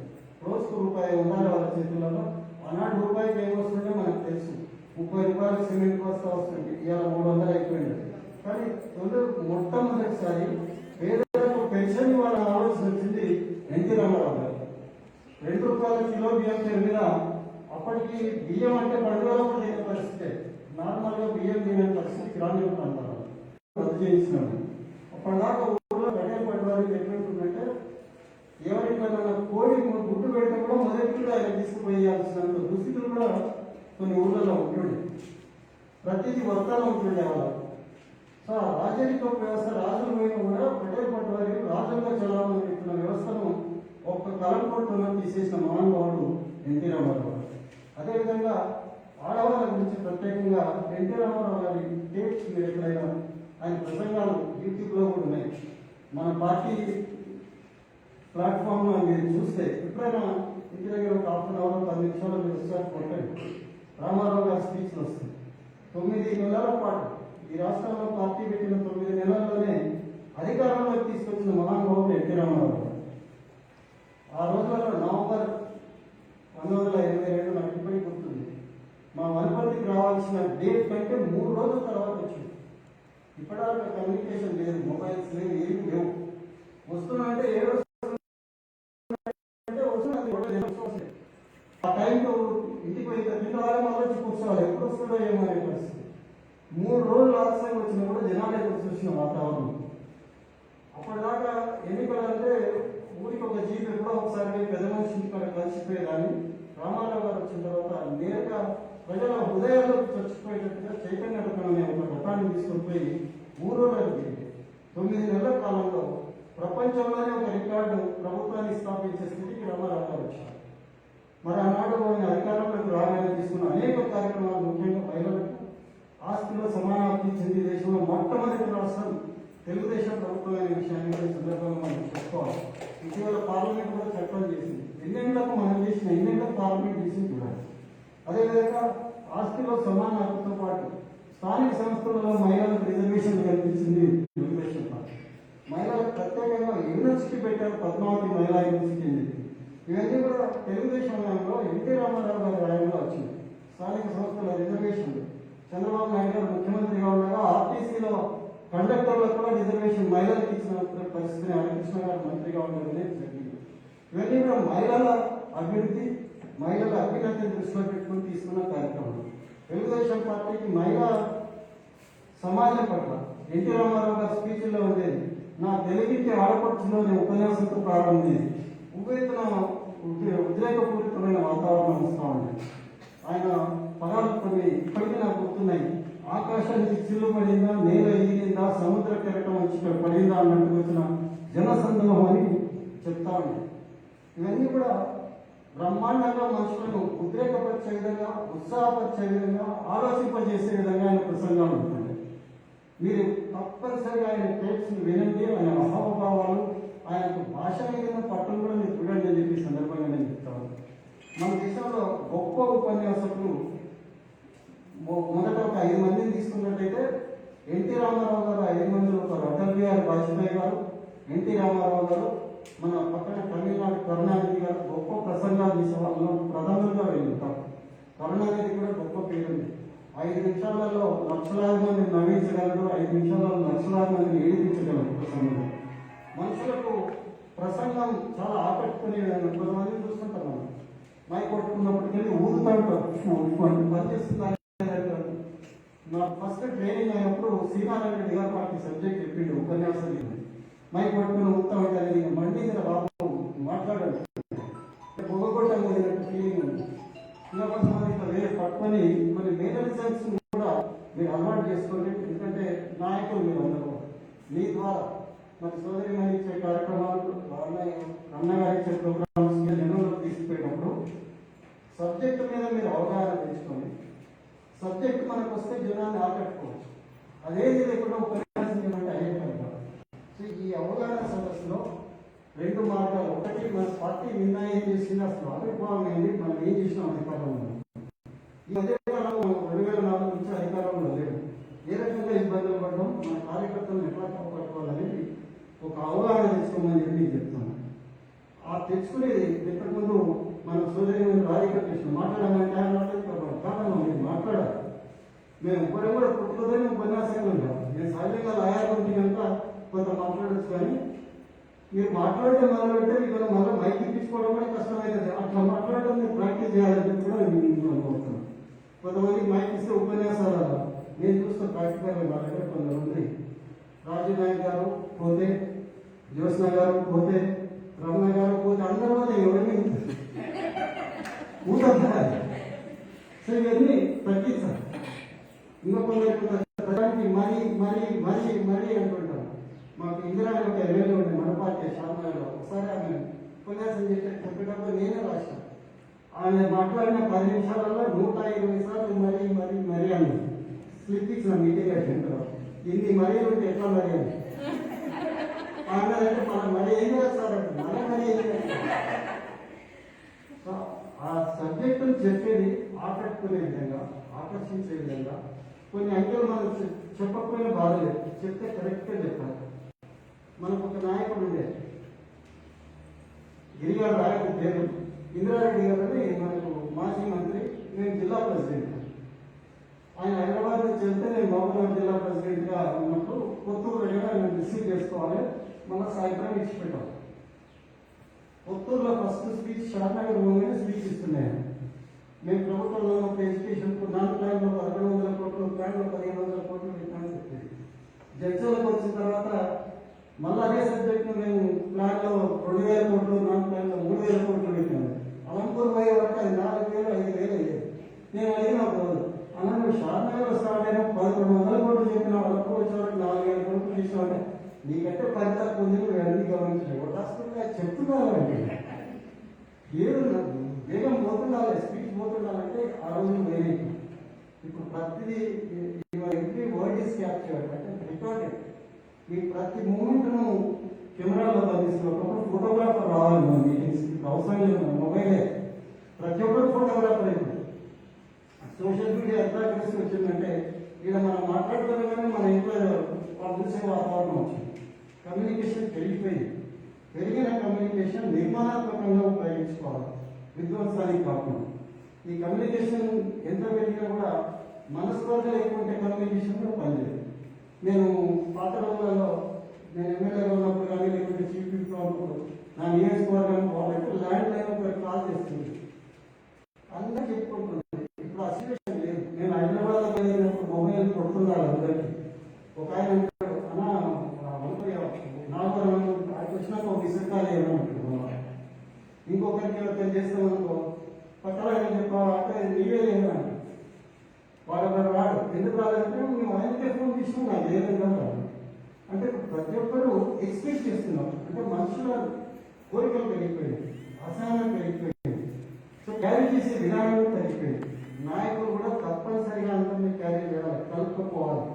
రోజుకు రూపాయి ఉండాలి వాళ్ళ చేతులలో. ఆనాడు రూపాయికి ఏమొస్తుందో మనకు తెలుసు. 30 రూపాయలు సిమెంట్ వస్తా వస్తుంది, ఇవాళ 300 అయిపోయింది. కానీ మొట్టమొదటిసారి పేదలకు పెన్షన్ ఇవ్వాలని ఆలోచన వచ్చింది ఎన్టీ రామారావు గారు. 2 రూపాయల కిలో బియ్యం పేరు మీద అప్పటికి బియ్యం అంటే పండుగలో కూడా తినే పరిస్థితే. నార్మల్గా బియ్యం తినే పరిస్థితి గ్రామీణ ప్రాంతాల్లో రద్దు చేయించినాడు. అప్పటిదాకా ఊళ్ళో గడ్డలు పడ్డవారికి ఎట్లుంటుందంటే ఎవరికైనా కోడి గుడ్డు పెడితే కూడా మొదటి ఆయన తీసుకుపోయాల్సినంత దుస్థితులు కూడా కొన్ని ఊళ్ళలో ఉంటుండే. ప్రతిదీ వర్తాలు ఉంటుండే వాళ్ళు. సో ఆ రాజరిక వ్యవస్థ రాజుల మీద కూడా పటేల్ పట్టువారి రాజులుగా చలామణి పెట్టిన వ్యవస్థను ఒక్క కలంకోటలో తీసేసిన మహానుభావుడు ఎన్టీ రామారావు గారు. అదేవిధంగా ఆడవాళ్ళ గురించి ప్రత్యేకంగా ఎన్టీ రామారావు గారి టేప్స్ మీరు ఎక్కడైనా ఆయన ప్రసంగాలు యూట్యూబ్లో కూడా ఉన్నాయి. మన పార్టీ ప్లాట్ఫామ్లో మీరు చూస్తే ఎప్పుడైనా ఇంటి దగ్గర ఒక హాఫ్ అన్ అవర్ 10 నిమిషాలు మీరు ఒకసారి కొట్టండి, రామారావు గారి స్పీచ్లు వస్తాయి. 9 నెలల పాటు ఈ రాష్ట్రంలో పార్టీ పెట్టిన 9 నెలల్లోనే అధికారంలోకి తీసుకొచ్చిన మహానుభావుడు ఎన్టీ రామారావు గారు. ఆ రోజులలో నవంబర్ 1922 నాకు ఇప్పటికీ గుర్తుంది. మా వనపర్తికి రావాల్సిన డేట్ కంటే 3 రోజుల తర్వాత వచ్చింది. ఇప్పటిదాకా కమ్యూనికేషన్ లేదు, మొబైల్స్ లేవు, ఏమి లేవు. వస్తున్నాయంటే 7 ఆ టైంలో ఇంటికి పోయి 2 వారం వచ్చి కూర్చోవాలి, ఎప్పుడు వస్తుందో ఏమో అనే పరిస్థితి. 3 రోజులు ఆలస్యంగా వచ్చినా కూడా జనాలు ఎక్కడ చూసిన వాతావరణం. అప్పటిదాకా ఎన్నికలు అంటే ఊరికి ఒక జీప్ ఎప్పుడో ఒకసారి పెద్ద మనిషి ఇంటికాడ కలిసిపోయేదాన్ని. రామారావు గారు వచ్చిన తర్వాత నేరుగా ప్రజల హృదయాల్లో చచ్చిపోయేటట్టుగా చైతన్యరత్నం అనే ఒక రథాన్ని తీసుకొని పోయి ఊరోళ్ళకి 9 నెలల కాలంలో ప్రపంచంలోనే ఒక రికార్డు ప్రభుత్వాన్ని స్థాపించే స్థితికి రామారావు గారు వచ్చారు. మరి ఆనాడు ఆయన అధికారంలోకి రాగానే తీసుకున్న అనేక కార్యక్రమాలు, ముఖ్యంగా మహిళలకు ఆస్తిలో సమాన హక్కు ఇచ్చింది. దేశంలో మొట్టమొదటి రాష్ట్రం తెలుగుదేశం ప్రభుత్వం అనే విషయాన్ని కూడా సందర్భంగా మనం చెప్పుకోవాలి. ఇటీవల పార్లమెంట్ కూడా చట్టం చేసింది. ఎన్నెండ్లకు మనం చేసిన ఎన్నెండ్లకు పార్లమెంట్ చేసింది చూడాలి. అదేవిధంగా ఆస్తిలో సమాన హక్కుతో పాటు స్థానిక సంస్థలలో మహిళలకు రిజర్వేషన్ కల్పించింది తెలుగుదేశం పార్టీ. మహిళలకు ప్రత్యేకంగా యూనివర్సిటీ పెట్టారు, పద్మావతి మహిళా యూనివర్సిటీ. ఇవన్నీ కూడా తెలుగుదేశం హయాంలో ఎన్టీ రామారావు గారి హయాంలో వచ్చింది. స్థానిక సంస్థల రిజర్వేషన్లు చంద్రబాబు నాయుడు గారు ముఖ్యమంత్రిగా ఉండగా ఆర్టీసీలో కండక్టర్లకు కూడా రిజర్వేషన్ మహిళలకు ఇచ్చిన పరిస్థితిని హరికృష్ణ గారు మంత్రిగా ఉండగానే జరిగింది. ఇవన్నీ కూడా మహిళల అభివృద్ధి, మహిళల అభ్యున్నతిని దృష్టిలో పెట్టుకుని తీసుకున్న కార్యక్రమం. తెలుగుదేశం పార్టీకి మహిళా సమాజం పట్ల ఎన్టీ రామారావు గారి స్పీచ్ల్లో ఉండేది నా తెలుగుకి ఆడపడుచులోని ఉపన్యాసంతో ప్రారంభమైంది. ఉవ్వెత్తున ఉద్రేకపూరితమైన వాతావరణం వస్తూ ఉండేది. ఆయన పదాలు కొన్ని ఇప్పటికీ నాకు గుర్తున్నాయి. ఆకాశానికి చిల్లు పడిందా, నేల ఎగిరిందా, సముద్ర కెరటం వచ్చి ఇక్కడ పడిందా అన్నట్టు వచ్చిన జనసందోహం అని చెప్తా ఉన్నాయి. ఇవన్నీ కూడా బ్రహ్మాండంగా మనుషులను ఉద్రేకపరిచే విధంగా, ఉత్సాహపరిచే విధంగా, ఆలోచింపజేసే విధంగా ఆయన ప్రసంగాలు ఉంటుంది. మీరు తప్పనిసరిగా ఆయన టేప్స్ని వినండి. ఆయన అహావభావాలు, ఆయనకు భాష మీద పట్టును కూడా మీరు చూడండి అని చెప్పి సందర్భంగా నేను చెప్తాను. మన దేశంలో గొప్ప ఉపన్యాసకులు మొదట ఒక 5 మందిని తీసుకున్నట్టయితే ఎన్టీ రామారావు గారు 5 మందిలో ఒక అటల్ బిహారీ వాజ్పేయి గారు, ఎన్టీ రామారావు గారు, మన పక్కన తమిళనాడు కరుణానిధి గారు గొప్ప ప్రసంగాలు చేసే వాళ్ళు ప్రధానంగా వెళ్తారు. కరుణానిధి కూడా గొప్ప పేరుంది. 5 నిమిషాలలో లక్షలాది మందిని నవ్వించగలరు, 5 నిమిషాలలో లక్షలాది మందిని ఏడిపించగలరు ప్రసంగం. మనుషులకు ప్రసంగం చాలా ఆకట్టుకునే విధంగా కొంతమందిని చూస్తుంటాం. మనం మైక్ కొట్టుకున్నప్పటికెళ్ళి ఊదుతాడు పనిచేస్తుంది. నా ఫస్ట్ ట్రైనింగ్ అయినప్పుడు శ్రీనారాయణ రెడ్డి గారు మాకు సబ్జెక్ట్ చెప్పిండు, ఉపన్యాసం మైక్ పట్టుకుని ఊపుతా ఉంటాను. మండి బాబు మాట్లాడాడు, పొగగొట్టం పోయినట్టు ఫీలింగ్ ఉంది. ఇంకా కొంతమంది ఇట్లా వేరే పట్టుకొని కొన్ని మేనరిజమ్స్ కూడా మీరు అలవాటు చేసుకోండి. ఎందుకంటే నాయకులు మీరు అందరూ మీ ద్వారా మరి సోదరి గారు ఇచ్చే కార్యక్రమాలు, అన్నగారు ఇచ్చే ప్రోగ్రామ్స్ ఎన్నో తీసుకుపోయేటప్పుడు సబ్జెక్టు మీద మీరు అవగాహన తెచ్చుకొని సబ్జెక్ట్ మనకు వస్తే జనాన్ని ఆకట్టుకోవచ్చు. అదేది లేకుండా ఉపన్యాసం చేయమంటే అయ్యేటం కాదు. సో ఈ అవగాహన సదస్సులో రెండు మార్గాలు. ఒకటి, మన పార్టీ నిర్ణయం చేసిన అసలు ఆవిర్భావం ఏంటి, మనం ఏం చేసినాం అధికారంలో. ఈ మధ్యకాలంలో 2004 నుంచి అధికారంలో లేదు. ఏ రకంగా ఇబ్బందులు పడడం, మన కార్యకర్తలను ఎట్లా కాపాడుకోవాలనేది ఒక అవగాహన తెచ్చుకోమని చెప్పి చెప్తాను. ఆ తెచ్చుకునేది ఇంతకుముందు మన సోదరి రాధిక కృష్ణ మాట్లాడమంటే కారణం మీరు మాట్లాడాలి. మేము ఇప్పుడు కూడా పుట్టుకతోనే ఉపన్యాసంగా ఉంటాం. నేను సహజంగా లాయాలంటే కనుక కొంత మాట్లాడచ్చు, కానీ మీరు మాట్లాడితే మొదలుపెడితే మీకు మళ్ళీ మైక్ ఇప్పించుకోవడం కూడా కష్టమవుతుంది. అట్లా మాట్లాడడం మీరు ప్రాక్టీస్ చేయాలని కూడా నేను అనుకుంటున్నాను. కొంతమంది మైక్ ఇస్తే ఉపన్యాసాలు నేను చూస్తే ప్రాక్టికల్గా మా దగ్గర కొందరు ఉంది. రాజు నాయక్ గారు పోతే, జ్యోత్స్న గారు పోతే, రమణ గారు పోతే, అందరూ పోతే ఎవరిని ఊటాలి. సో ఇవన్నీ తగ్గించాలి. ఇంకా కొందరికి మరీ మరీ మరీ మరీ అంటుంటాం. మాకు ఇందిరా ఒక ఎమ్మెల్యే ఉండే మన పార్టీ శాసనలో. ఒకసారి ఆమె ఉపన్యాసం చెప్పేటప్పుడు నేనే రాశాను. ఆమె మాట్లాడిన 10 నిమిషాలలో 120 సార్లు మరీ మరీ మరీ అని స్లిప్ ఇచ్చిన మీటింగ్ అయిపోయిన ఇన్ని మరీ ఉంటే ఎట్లా మరీ అని అంటే మనం మరీ ఏం చేస్తారంటే మన మరీ ఏం చేస్తారు. సో ఆ సబ్జెక్టును చెప్పేది ఆకట్టుకునే విధంగా, ఆకర్షించే విధంగా కొన్ని అంకెలు మనం చెప్పకపోయినా బాధలేదు, చెప్తే కరెక్ట్గా చెప్పాలి. మనకు ఒక నాయకుడు ఉండే గిరిగారు నాయకుడు పేరు ఇందిరారెడ్డి గారని, మనకు మాజీ మంత్రి. నేను జిల్లా ప్రెసిడెంట్. ఆయన హైదరాబాద్ నుంచి వెళ్తే నేను మహబూబాబాద్ జిల్లా ప్రెసిడెంట్గా ఉన్నప్పుడు కొత్తూరు దగ్గర ఆయన రిసీవ్ చేసుకోవాలి, మళ్ళీ సాయంత్రం ఇచ్చిపెట్టాం. కొత్తూరులో ఫస్ట్ స్పీచ్ షాద్నగర్ భూమిని స్పీచ్ ఇస్తున్నాయి. మేము ప్రభుత్వంలో ఒక ఎడ్యుకేషన్ నాలుగు ప్లాన్లో 1100 కోట్లు, ప్లాన్లో 1500 కోట్లు పెట్టామని చెప్పింది. జడ్జీలకు వచ్చిన తర్వాత మళ్ళీ అదే సబ్జెక్టు మేము ప్లాన్లో 2000 కోట్లు, నాలుగు ప్లాన్లో 3000 కోట్లు పెట్టాము. అలంపూర్ పోయే వరకు అది 4000, 5000 అయ్యేది. నేను అడిగిన రోజు అలా నువ్వు షాద్నగర్లో స్టార్ట్ అయినా 1100 కోట్లు చెప్పిన వాళ్ళకు వచ్చేవాళ్ళకి 4000 కోట్లు తీసుకోవాలి. నీకంటే 10 తక్కువ ఉంది, నువ్వు అన్ని గమనించాలి. ఒక హాస్పిటల్ చెప్తున్నారండి ఏడు వేగం పోతుండాలి, స్పీడ్ పోతుండాలంటే ఆ రోజు వేరే. ఇప్పుడు ప్రతిదీ ఎవ్రీ వర్డ్ ఈస్ క్యాప్చర్డ్ అంటే రికార్డెడ్. మీ ప్రతి మూమెంట్ను కెమెరాలో బంధిస్తున్నప్పుడు ఫోటోగ్రాఫర్ రావాలి. మన మీటింగ్స్ అవసరం లేదు, మొబైలే. ప్రతి ఒక్కరు ఫోటోగ్రాఫర్ అయిపోయింది. సోషల్ మీడియా ఎంత అగ్రెసివ్ వచ్చిందంటే ఇక్కడ మనం మాట్లాడుతున్నాం కానీ మన ఇంట్లో చూసే వాతావరణం వచ్చింది. కమ్యూనికేషన్ పెరిగిపోయింది. పెరిగిన కమ్యూనికేషన్ నిర్మాణాత్మకంగా ఉపయోగించుకోవాలి, విధ్వంసానికి కాకుండా. ఈ కమ్యూనికేషన్ ఎంత పెరిగినా కూడా మనస్పర్ధ లేకుంటే కమ్యూనికేషన్ కూడా పనిచేయదు. నేను పాత రోజులలో నేను ఎమ్మెల్యేగా ఉన్నప్పుడు కానీ లేకుంటే చీఫ్ విప్గా ఉన్నప్పుడు నా నియోజకవర్గానికి పోవాలంటే ల్యాండ్ లైన్ ఒక కాల్ చేస్తుంది, అందరూ చెప్పుకుంటుంది. ఇప్పుడు ఆ సిచ్యువేషన్ లేదు. నేను హైదరాబాద్లో వెళ్ళినప్పుడు మొబైల్ కొడుతున్నారు అందరికీ. ఒక ఆయన అంటాడు, అన్న నాకు వచ్చినాక ఒక విసర్కాలు ఏమంటున్నాను. ఇంకొకరికి ఎవరికైనా చేస్తామనుకో పక్కన చెప్పాలంటే నీవే లేదా వాడు రాడు. ఎందుకు రాదంటే మేము ఆయనకే ఫోన్ తీసుకున్నాం, నాకు ఏ విధంగా రాదు. అంటే ప్రతి ఒక్కరూ ఎక్స్పెక్ట్ చేస్తున్నాం. అంటే మనుషుల కోరికలు పెరిగిపోయింది, అసహనం పెరిగిపోయింది. సో క్యారీ చేసే విధానం పెరిగిపోయింది. నాయకులు కూడా తప్పనిసరిగా అందరినీ క్యారీ చేయాలి, కలుపుకోవాలి.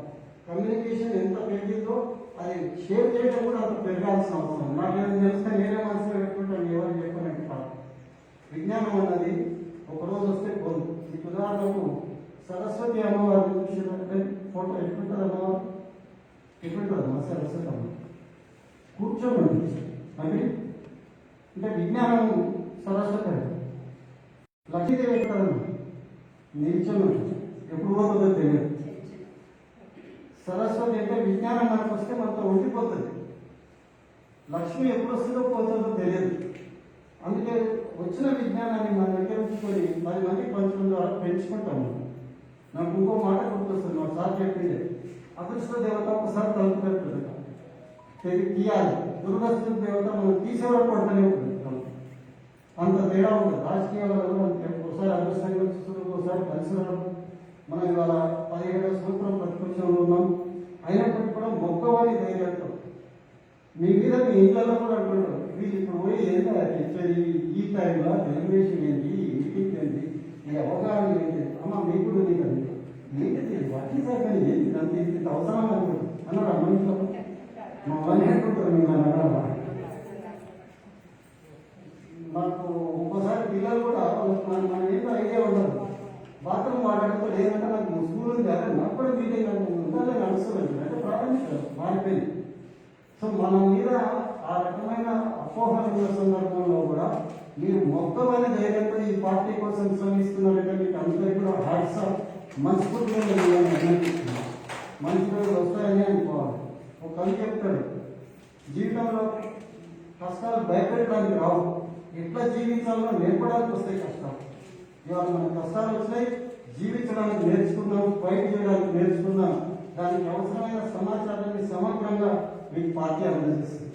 కమ్యూనికేషన్ ఎంత పెరిగిందో అది షేర్ చేయడం కూడా అంత పెరగాల్సిన అవసరం. నాకేం తెలిస్తే నేనే మనసులో పెట్టుకుంటాను, ఎవరు చెప్పనంటే కాదు. విజ్ఞానం అన్నది ఒకరోజు వస్తే పోదు. ఈ ఉదాహరణకు సరస్వతి అమ్మవారి చూసినట్టే ఫోటో ఎట్లుంటుంది అమ్మవారు, ఎట్లుంటుంది అమ్మ సరస్వతి అమ్మ కూర్చోమండి. అది అంటే విజ్ఞానం సరస్వతి లక్ష్మీదేవి ఎక్కడమ్మా నిల్చోమండి, ఎప్పుడు పోతుందో తెలియదు. సరస్వతి అంటే విజ్ఞానం మనకు వస్తే మనతో ఉండిపోతుంది. లక్ష్మి ఎప్పుడు వస్తుందో పోతుందో తెలియదు. అందుకే వచ్చిన విజ్ఞానాన్ని మన దగ్గర ఉంచుకొని 10 మందికి పంచడం ద్వారా పెంచుకుంటాము. నాకు ఇంకో మాట గుర్తొస్తుంది, మా సార్ చెప్పింది, అదృష్ట దేవత ఒకసారి తలుపుతుంది తీయాలి, దురదృష్ట దేవత మనం తీసేవాడు పడుతూనే ఉంటుంది. అంత తేడా ఉంటుంది. రాజకీయాలలో ఒకసారి అదృష్టంగా చూస్తుంది, ఒకసారి కలిసి రావడం. మనం ఇవాళ 17వ సంవత్సరం ప్రతిపక్షంలో ఉన్నాం. అయినప్పటికీ కూడా మొక్కవాడి ధైర్యంతో మీ మీద మీ ఇళ్లలో కూడా అంటున్నారు, వీళ్ళు ఇప్పుడు పోయి ఏంటో చెప్పేది ఈ టైంలో డెలివేషన్ ఏంటి, మీటింగ్ ఏంటి, ఈ అవగాహన ఏంటి అమ్మ మీకు కూడా నీకు అది ఏంటిది వాటి సార్ ఏంటి అంత ఇంత అవసరం అనుకుంటుంది అన్నాడు అమ్మ ఇంట్లో మా వాళ్ళు అనుకుంటారు మీరు అన్నారా మాకు ఒక్కోసారి పిల్లలు కూడా మన ఏదో ఐడియా ఉండదు బాత్రూమ్ మాట్లాడుతూ లేదంటే నాకు స్కూల్ ఉంది కదా నాకు కూడా మీటింగ్ ఉండాలని నడుస్తుంది అంటే ప్రారంభించారు మారిపోయింది. సో మన మీద ఆ రకమైన అపోహలు ఉన్న సందర్భంలో కూడా మీరు మొత్తమైన ధైర్యంతో ఈ పార్టీ కోసం శ్రమిస్తున్నారంటే మీకు అందరికీ కూడా హ్యాట్స్ ఆఫ్ మనస్ఫూర్తిగా అనిపిస్తున్నాను. మంచి రోజులు వస్తాయని అనుకోవాలి. ఒక కవి చెప్తాడు జీవితంలో కష్టాలు భయపెట్టడానికి రావు, ఎట్లా జీవించాలో నేర్పడానికి వస్తాయి కష్టాలు. ఇవాళ మన కష్టాలు వచ్చినాయి, జీవించడానికి నేర్చుకున్నాం, ఫైట్ చేయడానికి నేర్చుకున్నాం. దానికి అవసరమైన సమాచారాన్ని సమగ్రంగా మీకు పార్టీ అందజేస్తుంది.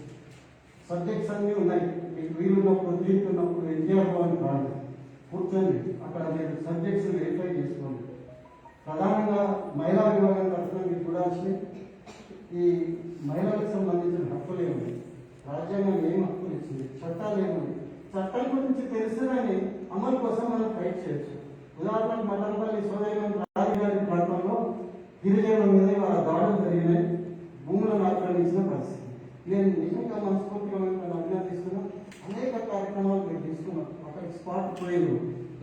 సబ్జెక్ట్స్ అన్నీ ఉన్నాయి. మీకు వీలున్నప్పుడు తీరుకున్నప్పుడు ఎన్టీఆర్ భవన్ కాదు కూర్చొని అక్కడ మీరు సబ్జెక్ట్స్ వెరిఫై చేసుకోండి. ప్రధానంగా మహిళా విభాగం తరఫున మీరు చూడాల్సి ఈ మహిళలకు సంబంధించిన హక్కులు ఏమి, రాజ్యాంగం ఏం హక్కులు ఇచ్చింది, చట్టాలు ఏముంది, చట్టం గురించి తెలిసినని అమలు కోసం మనం ఫైట్ చేయొచ్చు. ఉదాహరణకు మదనపల్లి సోదరి రాజుగారి ప్రాంతంలో గిరిజనుల మీద వాళ్ళ దాడులు జరిగినాయి, భూములను ఆక్రమించిన పరిస్థితి. నేను నిజంగా మనస్ఫూర్తిగా అభినందిస్తున్నా. అనేక కార్యక్రమాలు మీరు తీసుకున్నాం. అక్కడికి స్పాట్ పోయిండు,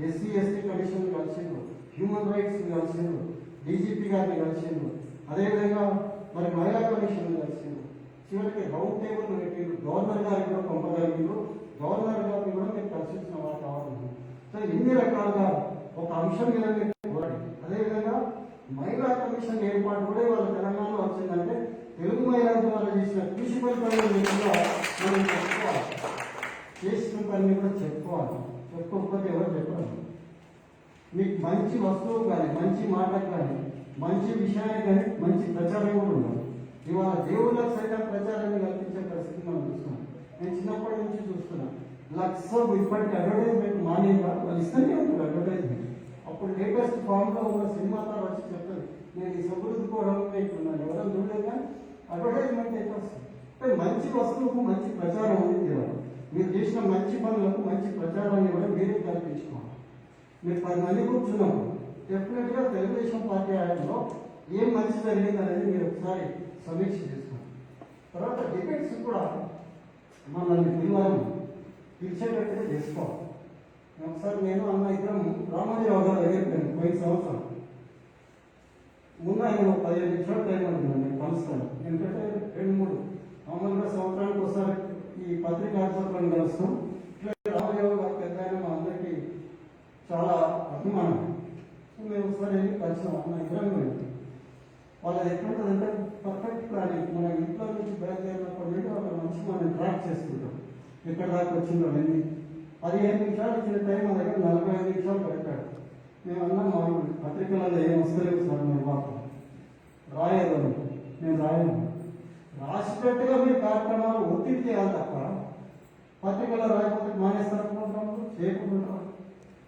ఎస్సీ ఎస్టీ కమిషన్ కలిసిండు, హ్యూమన్ రైట్స్ కలిసిండు, డీజీపీ గారిని కలిసిండు, అదేవిధంగా మరి మహిళా కమిషన్ కలిసిండు, చివరికి రౌండ్ టేబుల్ పెట్టిండు, గవర్నర్ గారికి కూడా పంపగలిగిండు, గవర్నర్ గారిని కూడా మీరు పరిశీలించిన వారు కావాలి. సో ఇన్ని రకాలుగా ఒక అంశం మీద మీరు పోరాడి, అదేవిధంగా మహిళా కమిషన్ ఏర్పాటు కూడా ఇవాళ తెలంగాణలో వచ్చిందంటే తెలుగు మహిళల ద్వారా చేసిన కృషి ఫలితాలను కూడా మనం చెప్పుకోవాలి, చేసిన పని కూడా చెప్పుకోవాలి. చెప్పుకోకపోతే ఎవరు చెప్పాలి. మీకు మంచి వస్తువు కానీ, మంచి మాటకు కానీ, మంచి విషయానికి కానీ మంచి ప్రచారం కూడా ఉండాలి. ఇవాళ దేవుళ్ళకు సైతం ప్రచారాన్ని కల్పించే పరిస్థితి మనం చూస్తున్నాం. నేను చిన్నప్పటి నుంచి చూస్తున్నాను. లక్ష ఇప్పటికి అడ్వర్టైజ్మెంట్ మానేగా వాళ్ళు ఇస్తూనే ఉంటారు అడ్వర్టైజ్మెంట్. అప్పుడు లేటెస్ట్ ఫామ్లో ఉన్న సినిమా తాను వచ్చి చెప్తుంది, నేను ఈ సమృద్ధికోవడం ఇప్పుడున్నాను, ఎవరైనా చూడలేదు కానీ అడ్వర్టైజ్మెంట్ అయితే వస్తుంది. అంటే మంచి వస్తువుకు మంచి ప్రచారం ఉంది. మీరు చేసిన మంచి పనులకు మంచి ప్రచారాన్ని కూడా మీరే కల్పించుకోవాలి. మీరు 10 మంది కూర్చున్నప్పుడు డెఫినెట్గా తెలుగుదేశం పార్టీ ఆయనలో ఏం మంచి జరిగింది అనేది మీరు ఒకసారి సమీక్ష చేసుకోండి. తర్వాత డిబేట్స్ కూడా మనల్ని పిలిచేటట్టుగా చేసుకోవాలి. ఒకసారి నేను అన్న ఇద్దరం రామోజీరావు గారు దగ్గరికి 5 సంవత్సరాలు ముందు ఆయన 15 నిమిషాలు టైం ఉంటుంది నేను కలుస్తాను. ఎందుకంటే 2-3 మామూలుగా సంవత్సరానికి ఒకసారి ఈ పత్రికా ఆసుపత్రులను కలుస్తాం. రామోజీరావు గారు పెద్ద ఆయన మా అందరికీ చాలా అభిమానం. మేము ఒకసారి వెళ్ళి కలిసాం అన్న ఇద్దరం వెళ్ళి. వాళ్ళది ఎట్లుంటుందంటే పర్ఫెక్ట్ ప్లానింగ్. మన ఇంట్లో నుంచి బయలుదేరినప్పటి నుండి వాళ్ళ మంచి మనం ట్రాక్ చేసుకుంటాం. ఎక్కడ దాకా వచ్చిందో అన్నీ 15 నిమిషాలు ఇచ్చిన టైం మా దగ్గర 45 నిమిషాలు పెట్టాడు. మేము అన్నాం మా పత్రికలలో ఏం వస్తలేవు సార్, మేము మాత్రం రాయదు, నేను రాయను. రాసిపెట్టుగా మీరు కార్యక్రమాలు ఒత్తిడి చేయాలి తప్ప పత్రికలో రాయకపోతే మానేస్తారనుకుంటున్నాము, చేయకుంటున్నాం.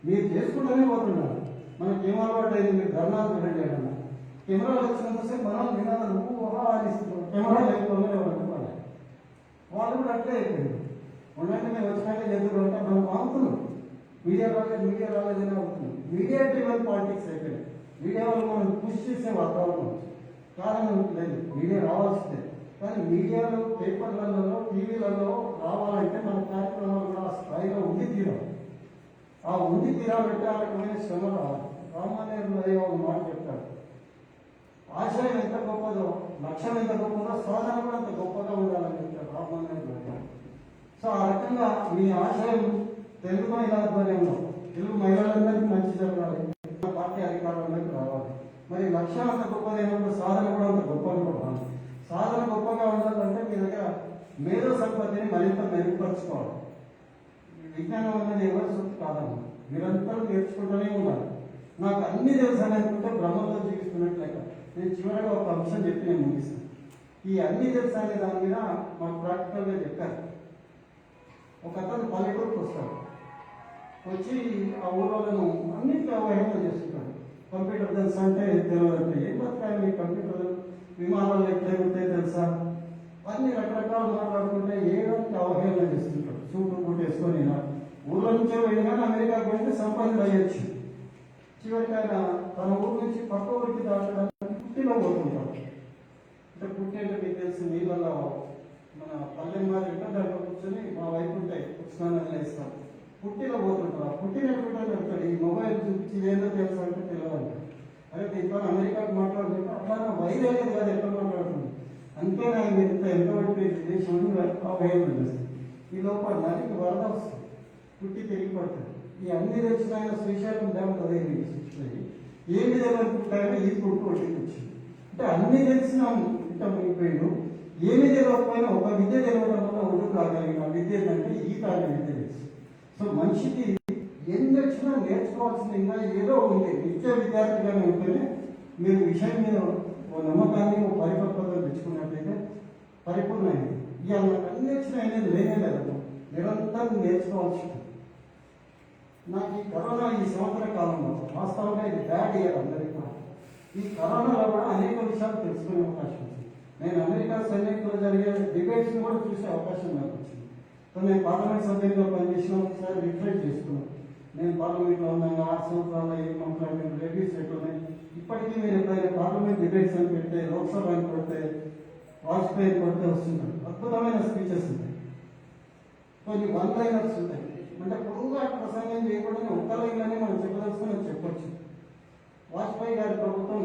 మీరు చేసుకుంటూనే పోతున్నారు. మనకి ఏం అలవాటు అయింది, మీరు ధర్నాలు చూడండి అన్న కెమెరాలు వచ్చినంతసేపు మనం వినాలి ఆడిస్తున్నాం. కెమెరా లేకపోతే ఎవరు వాళ్ళు కూడా అట్లే అయిపోయింది. ఉండండి మేము వచ్చినాక ఎందుకు అంటే మనం వాడుతున్నాం. మీడియా రాలేదని అవుతుంది. మీడియా డ్రివెన్ పాలిటిక్స్ అయిపోయింది. మీడియా వాళ్ళు మనం పుష్ చేసే వాతావరణం కారణం లేదు. మీడియా రావాల్సిందే, కానీ మీడియాలో పేపర్లలో టీవీలలో రావాలంటే మన కార్యక్రమాలు కూడా ఆ స్థాయిలో ఉండి తీరాలి. ఆ ఉండి తీరాలంటే ఆ రకమైన శ్రమ రావాలి. రామాలయంలో ఒక మాట చెప్తారు, ఆశయం ఎంత గొప్పదో, లక్ష్యం ఎంత గొప్పదో, సాధన కూడా అంత గొప్పగా ఉండాలని చెప్తారు రామాలయంలో. సో ఆ రకంగా మీ ఆశయం తెలుగు మహిళా ఆధ్వర్యంలో తెలుగు మహిళలందరికీ మంచి జరగాలి, పార్టీ అధికారంలోకి రావాలి. మరి లక్ష్యం అంత గొప్పదైనప్పుడు సాధన కూడా అంత గొప్పగా ఉండాలి. సాధన గొప్పగా ఉండాలంటే మీ దగ్గర మేధో సంపత్తిని మరింత మెరుగుపరచుకోవాలి. విజ్ఞానం అనేది ఎవరి సొత్తు కాదమ్మా, నిరంతరం నేర్చుకుంటూనే ఉండాలి. నాకు అన్ని తెలుసు అని అనుకుంటే బ్రహ్మంలో జీవిస్తున్నట్టు లెక్క. నేను చివరిగా ఒక అంశం చెప్పి నేను ముగిస్తాను. ఈ అన్ని తెలుసు అనే దాని మీద మాకు ప్రాక్టికల్గా చెప్పారు. ఒక అతను పల్లెటూరుకు వస్తాడు, వచ్చి ఆ ఊళ్ళను అన్నింటినీ అవహేళన చేస్తుంటాడు. కంప్యూటర్ తెలుసా అంటే తెలియదంటే ఏం బతకాలి మీ కంప్యూటర్, విమానాలు ఎట్లా ఉంటాయి తెలుసా, అన్ని రకరకాలు మాట్లాడుకుంటే ఏడానికి అవహేళన చేస్తుంటాడు. సూటు బూట్ వేసుకొని ఊళ్ళో నుంచే వెళ్ళి కానీ అమెరికాకి వెళ్తే సంపాదన అయ్యొచ్చు. చివరికి ఆయన తన ఊరు నుంచి పక్క ఊరికి దాటడానికి పుట్టిలో పోతుంటారు. అంటే పుట్టి అంటే మీకు తెలిసి నీళ్ళలో మన పల్లె మాది దాంట్లో కూర్చొని మా వైపు ఉంటాయి స్నానాలు వేస్తాం. పుట్టిలో పోతుంటారు. ఆ పుట్టినటువంటి వెళ్తాడు ఈ మొబైల్ చూపించి ఏదో తెలుసు అంటే తెలియదంట. అదే దీంతో అమెరికాకు మాట్లాడుతుంటే అట్లా వైద్యం కాదు ఎట్లా మాట్లాడుతుంది అంతే ఆయన ఎంత పడిపోయింది దేశం ఆ భయం ఈ లోపల నదికి వరద వస్తుంది, పుట్టి తిరిగి పడుతుంది. ఈ అన్ని తెలిసిన ఆయన శ్రీశైలం డ్యామ్ అదే ఏమి తెలియనుకుంటాయో ఈ పుట్టు ఒడ్డుకి వచ్చింది. అంటే అన్ని తెలిసినాము ఇంత మునిగిపోయిండు. ఏమి తెలియకపోయినా ఒక విద్య తెలియడం వల్ల ఒడ్డు కాగలిగిన విద్య ఏంటంటే ఈ కాలం విద్య తెలుసు. సో మనిషికి ఏం తెలిసినా నేర్చుకోవాల్సింది ఇంకా ఏదో ఉంది. నిత్య విద్యార్థిగానే ఉంటేనే మీరు విషయం మీద ఓ నమ్మకాన్ని ఓ పరిపక్వత తెచ్చుకున్నట్లయితే పరిపూర్ణమైంది. ఇవాళ నాకు అన్ని వచ్చిన అనేది లేనే లేదు, నిరంతరం నేర్చుకోవాల్సి ఉంటుంది. నాకు ఈ కరోనా ఈ సంవత్సర కాలంలో వాస్తవంగా ఇది బ్యాడ్ ఇయర్ అందరికీ కూడా. ఈ కరోనాలో కూడా అనేక విషయాలు తెలుసుకునే అవకాశం ఉంది. నేను అమెరికా సైనికులు జరిగే డిబేట్స్ని కూడా చూసే అవకాశం నాకు వచ్చింది. సో నేను పార్లమెంట్ సభ్యులుగా పనిచేసిన ఒకసారి రిఫ్రెష్ చేసుకున్నాను. నేను పార్లమెంట్లో ఉన్నాను 6 సంవత్సరాల్లో ఏం మాట్లాడిన రివ్యూస్ ఎట్లున్నాయి. ఇప్పటికీ మీరు ఎప్పుడైనా పార్లమెంట్ డిబేట్స్ అని పెడితే, లోక్సభ అని కొడితే, వాజ్పేయి కొడితే వస్తున్నారు. అద్భుతమైన స్పీచెస్ ఉంటాయి, కొన్ని వన్ లైనర్స్ ఉంటాయి. అంటే పొడుగుగా ప్రసంగం చేయకుండా ఒక్క లైన్లోనే మనం చెప్పదలుచుకొని చెప్పొచ్చు. వాజ్పేయి గారి ప్రభుత్వం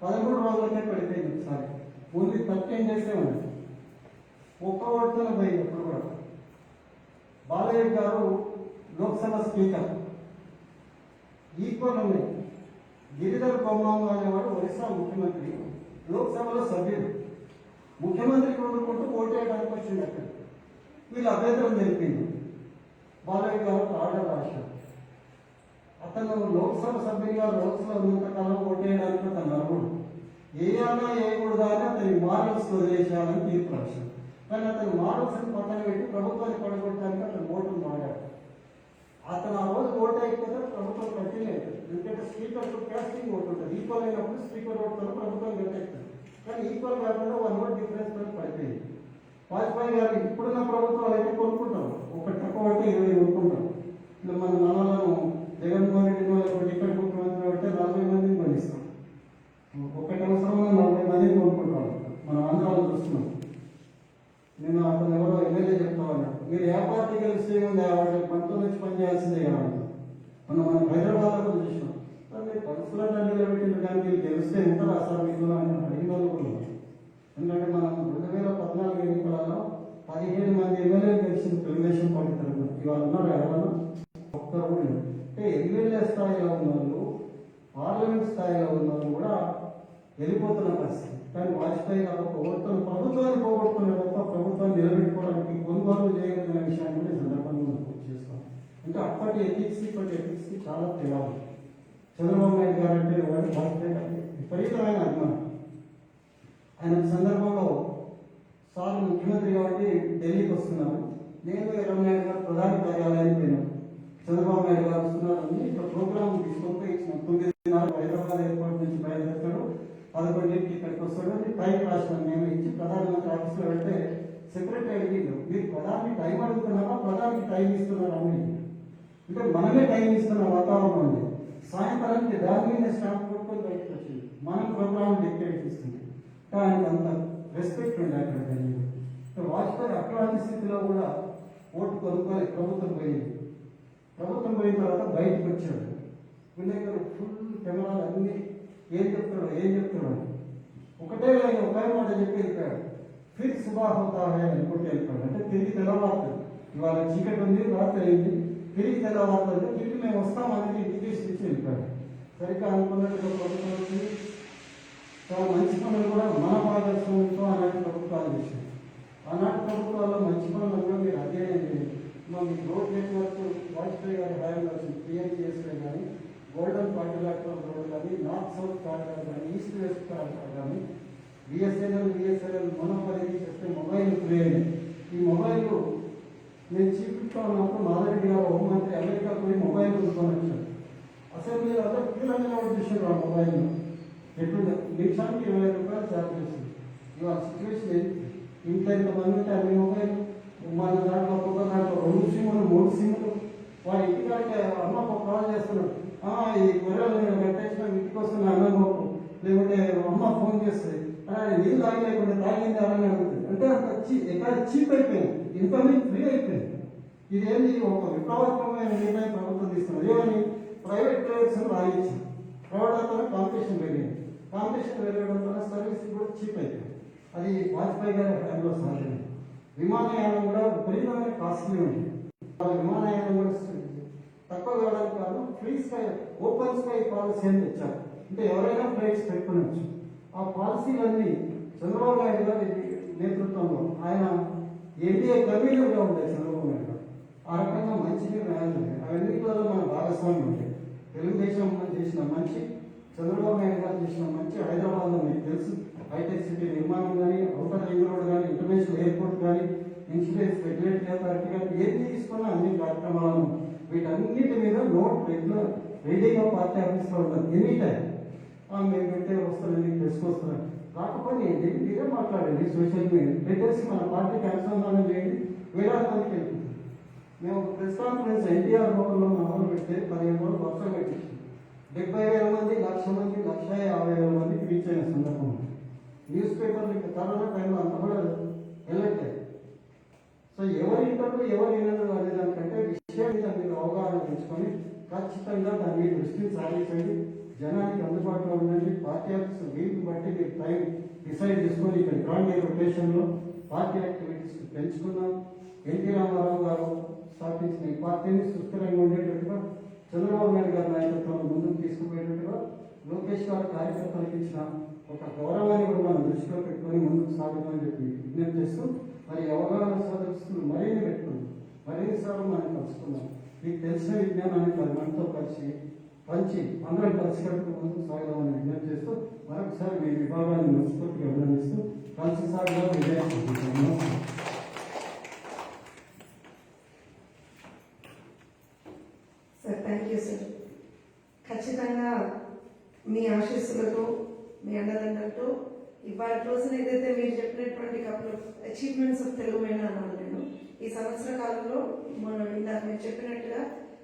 13 రోజులకే పడిపోయింది. ఒకసారి ఓన్లీ 13 డేసే ఉంది. ఒక్క ఓటుతో పోయింది. ఎప్పుడు కూడా బాలయ్య గారు లోక్సభ స్పీకర్ ఈక్వల్ ఉన్నాయి. గిరిధర్ కొమ్మాంగ్ అనేవాడు ఒరిస్సా ముఖ్యమంత్రి, లోక్సభలో సభ్యుడు. ముఖ్యమంత్రికి వండుకుంటూ ఓటేయడానికి వచ్చింది. అక్కడ వీళ్ళు అభ్యంతరం తెలిపింది. బాలయ్య గారు ఆర్డర్ రాశారు. అతను లోక్సభ సభ్యుడిగా లోక్సభ ఉన్నంతకాలం ఓటేయడానికి అతను అర్హుడు. ఏయాలా వేయకూడదా అని అతని మారల్స్ వదిలేసేయాలని తీర్పు రాశారు. కానీ అతను మారల్స్ అని పక్కన పెట్టి ప్రభుత్వాన్ని పడగొట్టడానికి అతను ఓటును వాడాడు. అతను ఆ రోజు ఓటు అయిపోతే ప్రభుత్వం కట్టిలేదు. ఎందుకంటే స్పీకర్ కాస్టింగ్ ఓటు ఉంటుంది. ఈక్వల్ అయినప్పుడు స్పీకర్ ఓటుతో ప్రభుత్వం కట్టేస్తుంది. కానీ ఈక్వల్ కాకుండా 1 ఓట్ డిఫరెన్స్ తో పడిపోయింది. వాజ్పేయి గారు ఇప్పుడున్న ప్రభుత్వాలు అయితే కొనుక్కుంటాం, ఒకటి తక్కువ అంటే 20 కొనుక్కుంటాం. ఇలా మన నల్లలో జగన్మోహన్ రెడ్డి వాళ్ళకి టికెట్ ముఖ్యమంత్రి అంటే 40 మందిని కొనిస్తాం. ఒకటి అవసరంలో 40 మందిని కొనుక్కుంటాం. మనం ఆంధ్రాలో చూస్తున్నాం. నేను అతను ఎవరో ఎమ్మెల్యే చెప్తా ఉన్నాడు, మీరు ఏ పార్టీ గెలిస్తే వాళ్ళు 19 నుంచి పనిచేయాల్సిందే కదా. మనం హైదరాబాద్లో చూసినాం. మీరు కౌన్సిలర్ నిలబెట్టిన కానీ మీరు గెలిస్తే ఉంటారా సార్ మీకు అని అడిగిన వాళ్ళు కూడా. ఎందుకంటే మనం 2014 ఎన్నికలలో 15 మంది ఎమ్మెల్యేలు గెలిచింది తెలుగుదేశం పార్టీ తరఫున. ఇవాళ ఉన్నారు ఎవరన్నా ఒక్కరు కూడా. అంటే ఎమ్మెల్యే స్థాయిలో ఉన్న వాళ్ళు, పార్లమెంట్ స్థాయిలో ఉన్న వాళ్ళు కూడా వెళ్ళిపోతున్న పరిస్థితి. కానీ వాజ్పేయి గారు ఒక ఓటును ప్రభుత్వాన్ని పోగొట్టుకునే తప్ప ప్రభుత్వాన్ని నిలబెట్టుకోవడానికి కొనుగోలు చేయగలిగిన విషయాన్ని కూడా ఈ సందర్భంగా మనం గుర్తు చేసుకోవాలి. అంటే అప్పటి ఎథిక్స్కి చాలా తేడా. చంద్రబాబు నాయుడు గారు అంటే వాజ్పేయి గారికి విపరీతమైన అభిమానం. ఆయన సందర్భంలో సార్ ముఖ్యమంత్రి కాబట్టి ఢిల్లీకి వస్తున్నారు. నేను రామనాయుడు గారు ప్రధాని కార్యాలయానికి పోయినాను. చంద్రబాబు నాయుడు గారు వస్తున్నారు. ఇక్కడ ప్రోగ్రామ్ తీసుకుంటే ఇచ్చిన 9:30 హైదరాబాద్ ఎయిర్పోర్ట్ నుంచి బయలుదేరుతాడు, 11కి ఇక్కడికి వస్తాడు. టైం రాసినాను నేను ఇచ్చి ప్రధానమంత్రి ఆఫీస్లో వెళ్తే సెక్రటరీ అడిగిండు, మీరు ప్రధాని టైం అడుగుతున్నారా ప్రధానికి టైం ఇస్తున్నారా అని. అంటే మనమే టైం ఇస్తున్న వాతావరణం ఉంది. సాయంత్రానికి దాని మీద స్టాంప్ కొట్టుకొని బయటకు వచ్చింది. మనం ప్రోగ్రామ్ డిక్టేట్ ఇస్తుంది. కానీ అంత రెస్పెక్ట్ ఉండే అక్కడ. వాజ్పేయి అట్లాంటి స్థితిలో కూడా ఓటు కొనుక్కొని ప్రభుత్వం పోయింది. ప్రభుత్వం పోయిన తర్వాత బయటకు వచ్చాడు. విలేకరు ఫుల్ కెమెరాలు అన్నీ ఏం చెప్తాడు ఒకటే లైన్ ఒకే మాట చెప్పి వెళ్ళిపోయాడు. ఫిర్ సుబా హోతా హై అనుకుంటే వెళ్ళిపోయాడు. అంటే తిరిగి తెల్లవారుతుంది. ఇవాళ చీకటి ఉంది, రాత్రి అయింది, తిరిగి తెల్లవారుతుంది. తిరిగి మేము వస్తాం అనేది ఇండికేషన్ ఇచ్చి వెళ్ళిపోయాడు. సరిగ్గా అనుకున్నట్టుగా ప్రభుత్వం వచ్చింది. చాలా మంచి పనులు కూడా మన భాగస్వామ్యంతో ఆనాటి ప్రభుత్వాలు చేశారు. ఆనాటి ప్రభుత్వాల్లో మంచి పనులు కూడా మీరు అధ్యయనం చేయండి. మీకు రోడ్ నెట్వర్క్ వాజ్పేయి గారి హయాంలో వచ్చింది. PMGSలో కానీ, గోల్డెన్ క్వాడ్రిలాటరల్ రోడ్ కానీ, నార్త్ సౌత్ కారిడార్ కానీ, ఈస్ట్ వెస్ట్ కారిడార్ కానీ, బిఎస్ఎన్ఎల్ మొనోపలి చేస్తే మొబైల్ ఫ్రీ అయినాయి. ఈ మొబైల్ నేను చీఫ్గా ఉన్నప్పుడు మాధవరెడ్డి గారు హోంమంత్రి అమెరికా పోయి మొబైల్ కొనుక్కొని వచ్చారు. అసెంబ్లీలో అందరూ కీలకంగా చూసారు ఆ మొబైల్. ఎట్లుంది నిమిషానికి 20 రూపాయలు ఛార్జ్ చేస్తుంది. ఇవాళ సిచ్యువేషన్ ఇంట్లో ఎంతమంది ఉంటే అన్ని మొబైల్ మన దాంట్లో ఒక్కొక్క దాంట్లో 2 సిమ్లు 3 సిమ్లు. వారి ఇంటికి ఎట్లాంటి అమ్మ కాల్ చేస్తున్నాడు, ఈ గొర్రెలు నేను కట్టేసిన ఇంటికి వస్తున్నా అన్నం బాబు, లేకుంటే అమ్మ ఫోన్ చేస్తుంది, నీళ్ళు తాగలేకుండా తాగింది అని అడుగుతుంది. అంటే ఎక్కడ చీప్ అయిపోయింది, ఇన్కమింగ్ ఫ్రీ అయిపోయింది. ఇదేంటి ఒక విప్లవాత్మకమైన నిర్ణయం ప్రభుత్వం తీసుకున్నది. ఏమని ప్రైవేట్ ప్లేయర్స్ రాయించి ప్రైవేట్ వల్ల కాంపిటీషన్ పెరిగింది. కాంపిటీషన్ పెరగడం వల్ల సర్వీస్ కూడా చీప్ అయిపోయింది. అది వాజ్పేయి గారి టైంలో సాధ్యమే. విమానయానం కూడా విపరీతమైన కాస్ట్లీ ఉంది. విమానయానం కూడా తక్కువ కావడానికి కారణం free sky open sky policy అని తెచ్చారు. అంటే ఎవరైనా ఫ్లైట్స్ పెట్టుకోవచ్చు. ఆ పాలసీలన్నీ చంద్రబాబు నాయుడు గారి నేతృత్వంలో ఆయన ఎన్డీఏ కన్వీనర్గా ఉంటాయి. చంద్రబాబు నాయుడు గారు ఆ రకంగా మంచి నిర్ణయాలు ఉన్నాయి. అవన్నిటిలో మన భాగస్వామ్యం ఉంటాయి. తెలుగుదేశం చేసిన మంచి, చంద్రబాబు నాయుడు గారు చేసిన మంచి, హైదరాబాద్లో మీకు తెలుసు హైటెక్ సిటీ నిర్మాణం కానీ, ఔటర్ రింగ్ రోడ్ కానీ, ఇంటర్నేషనల్ ఎయిర్పోర్ట్ కానీ, ఇన్సూరెన్స్ రెగ్యులేటరీ అథారిటీ కానీ, ఏది తీసుకున్నా అన్ని కార్యక్రమాలను వీటన్నిటి మీద నోట్ రెడీగా పార్టీ ఆఫీస్లో ఉంటుంది. ఎనీ టైం మేము పెట్టే వస్తారని తెలుసుకొస్తున్నాం. రాకపోతే ఏంటి మీరే మాట్లాడండి, సోషల్ మీడియా పెట్టేసి మన పార్టీకి అనుసంధానం చేయండి, వేలాది మందికి వెళ్తుంది. మేము ప్రెస్ కాన్ఫరెన్స్ ఎన్టీఆర్ భవన్లో మొదలు పెడితే 15 రోజులు వర్షం పెట్టింది. 70,000 మంది, 1,00,000 మంది, 1,50,000 మందికి రీచ్ అయిన సందర్భం. న్యూస్ పేపర్లు కరోనా టైంలో అంత కూడా వెళ్ళట్లేదు. సో ఎవరి ఇంటర్వ్యూ ఎవరు వినరు అనే దానికంటే విషయం మీద మీరు అవగాహన పెంచుకొని ఖచ్చితంగా దాని మీద దృష్టిని సాధించండి. జనానికి అందుబాటులో ఉండండి. పార్టీ ఆఫీస్ వీలుని బట్టి మీరు టైం డిసైడ్ చేసుకొని ఇక్కడ గ్రాండ్ రొటేషన్లో పార్టీ యాక్టివిటీస్ పెంచుకున్నాం. ఎన్టీ రామారావు గారు స్థాపించిన ఈ పార్టీని సుస్థిరంగా ఉండేటట్టుగా, చంద్రబాబు నాయుడు గారి నాయకత్వాన్ని ముందుకు తీసుకుపోయేటట్టుగా, లోకేష్ గారు కార్యకర్తలకు ఇచ్చిన ఒక గౌరవాన్ని కూడా మనం దృష్టిలో పెట్టుకొని ముందుకు సాగుతామని చెప్పి విజ్ఞప్తి చేస్తూ, మరి అవగాహన సదస్సులు మరిన్ని పెట్టుకున్నాం, మరిన్ని సార్లు మనం కలుసుకున్నాం. మీకు తెలిసిన విజ్ఞానాన్ని 10 మందితో కలిసి పంచి అందరం కలిసికట్టుకు ముందుకు సాగుదామని విజ్ఞప్తి చేస్తూ, మరొకసారి మీ విభాగాన్ని మనస్ఫూర్తిగా అభినందిస్తూ కలిసి సాగుదాం. విజయం. Sir thank you sir. ఖచ్చితంగా మీ ఆశీస్సులతో, మీ అండదండలతో ఇవాళ రోజున ఏదైతే మీరు చెప్పినటువంటి couple of achievements of Telugu మహిళ అన్నాను నేను. ఈ సంవత్సర కాలంలో మనం ఇందాక మీరు చెప్పినట్టుగా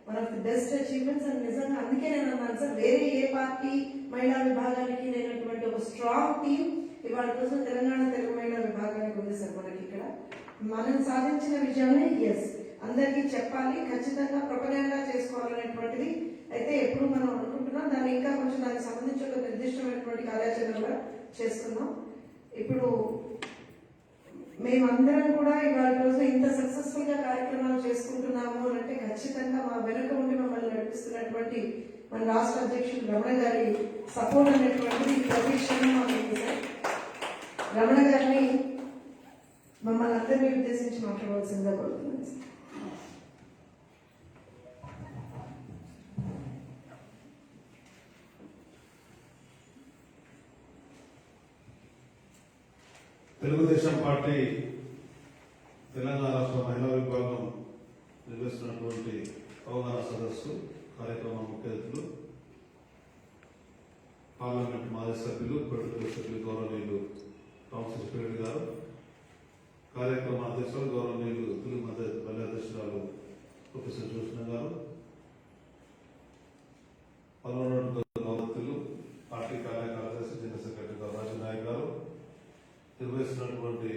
one of the best achievements. And నిజంగా అందుకే నేను అన్నాను సార్, వేరే ఏ పార్టీ మహిళా విభాగానికి లేనటువంటి ఒక స్ట్రాంగ్ టీం ఇవాళ రోజున తెలంగాణ తెలుగు మహిళా విభాగానికి ఉంది సార్. మనకి ఇక్కడ మనం సాధించిన విజయాన్ని అందరికీ చెప్పాలి, ఖచ్చితంగా ప్రొపగండా చేసుకోవాలనేటువంటిది అయితే ఎప్పుడు మనం అనుకుంటున్నాం. దాన్ని ఇంకా కొంచెం దానికి సంబంధించి ఒక నిర్దిష్టమైనటువంటి కార్యాచరణ కూడా చేస్తున్నాం. ఇప్పుడు మేమందరం కూడా ఇవాళ రోజు ఇంత సక్సెస్ఫుల్ గా కార్యక్రమాలు చేసుకుంటున్నాము అంటే ఖచ్చితంగా మా వెనుక ఉండి మమ్మల్ని నడిపిస్తున్నటువంటి మన రాష్ట్ర అధ్యక్షుడు రమణ గారి సపోర్ట్ అనేటువంటిది ప్రతి క్షణం మాకు సార్. రమణ గారిని మమ్మల్ని అందరినీ ఉద్దేశించి మాట్లాడవలసిందిగా కోరుతున్నాను సార్. తెలుగుదేశం పార్టీ తెలంగాణ రాష్ట్ర మహిళా విభాగం నిర్వహిస్తున్నటువంటి అవగాహన సదస్సు కార్యక్రమం ముఖ్య అతిథులు పార్లమెంట్ మాజీ సభ్యులు, పొలిటికల్ సభ్యులు గౌరవనీయులు రామకృష్ణ గారు, కార్యక్రమ అధ్యక్షులు గౌరవనీయులు తెలుగు మహిళా అధ్యక్షురాలు ప్రొఫెసర్ జోష్ణ గారు, పాల్గొన్నటువంటి గౌరవతులు పార్టీ కార్యదర్శి జనరల్ సెక్రటరీ గారు రాజు నాయక్ గారు, నిర్వహిస్తున్నటువంటి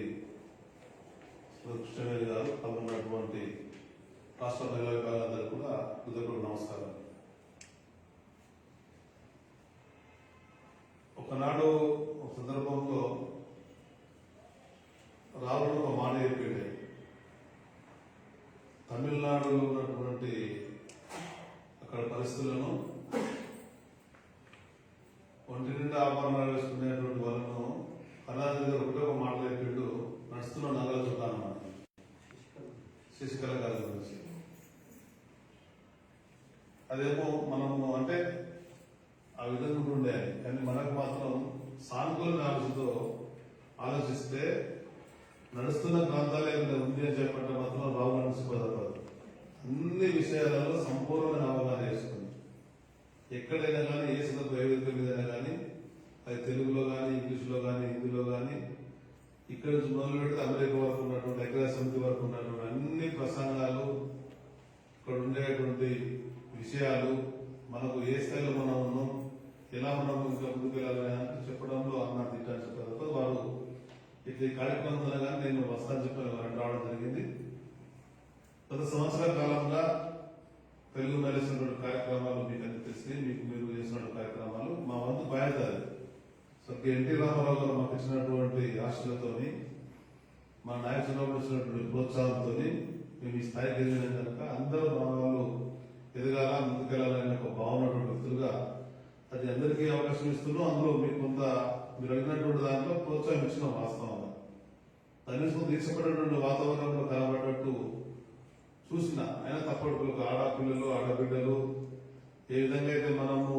కృష్ణవేణి గారు, పాల్గొన్నటువంటి రాష్ట్ర మహిళా విభాగాలందరూ కూడా కృతజ్ఞతలు, నమస్కారం. ఒకనాడు ఒక సందర్భంలో రావడం ఒక మాట చెప్పాడు. తమిళనాడులో ఉన్నటువంటి అక్కడ పరిస్థితులను, ఒంటి నిండా ఆభరణాలు వేసుకునేటువంటి వాళ్ళను కళాది దగ్గర ఒకటే ఒక మాట చెప్పిండు, నడుస్తున్న నగలు చూద్దాం శశికళ గారి గురించి. అదేమో మనము అంటే ఆ విధంగా ఉండే, కానీ మనకు మాత్రం సానుకూల ఆలోచనతో ఆలోచిస్తే నడుస్తున్న ప్రాంతాలు ఏమైనా ఉంది అని చెప్పంటే మాత్రం రావు నడిచిపోతారు. అన్ని విషయాలలో సంపూర్ణమైన అవగాహన చేసుకుంది. ఎక్కడైనా కానీ ఏ సందర్భం ఏ విధంగా మీదైనా కానీ, అది తెలుగులో కానీ, ఇంగ్లీష్లో కానీ, హిందీలో కానీ, ఇక్కడ నుంచి మొదలు పెడితే అమెరికా వరకు ఉన్నటువంటి ఐక్యరాజ్య సమితి వరకు ఉన్నటువంటి అన్ని ప్రసంగాలు, ఇక్కడ ఉండేటువంటి విషయాలు, మనకు ఏ స్థాయిలో మనం ఉన్నాం, ఎలా మనం ఇంకా ముందుకు వెళ్ళాలని అని చెప్పడంలో అన్న తిట్టాను చెప్పారు. వారు ఇట్లా ఈ కార్యక్రమం ద్వారా నేను వస్తాను చెప్పి రావడం జరిగింది. గత సంవత్సరాల కాలంగా తెలుగు మేలేసినటువంటి కార్యక్రమాలు మీకు అన్ని తెలిసి మీకు మీరు చేసినటువంటి కార్యక్రమాలు మా వంతు బాధ్యత అది. సో ఎన్టీ రామారావు గారు మాకు ఇచ్చినటువంటి ఆశలతోని, మా నాయకులు ఇచ్చినటువంటి ప్రోత్సాహంతో మేము ఈ స్థాయికి ఎదిగిన కనుక అందరూ మా వాళ్ళు ఎదగాల, ముందుకెళ్లాలనే ఒక భావనటువంటి వ్యక్తులుగా అది అందరికీ అవకాశం ఇస్తున్నాం. అందులో మీకు కొంత మీరు అడిగినటువంటి దాంట్లో ప్రోత్సాహం ఇచ్చినాం వాస్తవంగా. కనీసం తీర్చబడినటువంటి వాతావరణంలో కనబడేటట్టు చూసిన అయినా తప్పటి ఆడపిల్లలు, ఆడబిడ్డలు ఏ విధంగా అయితే మనము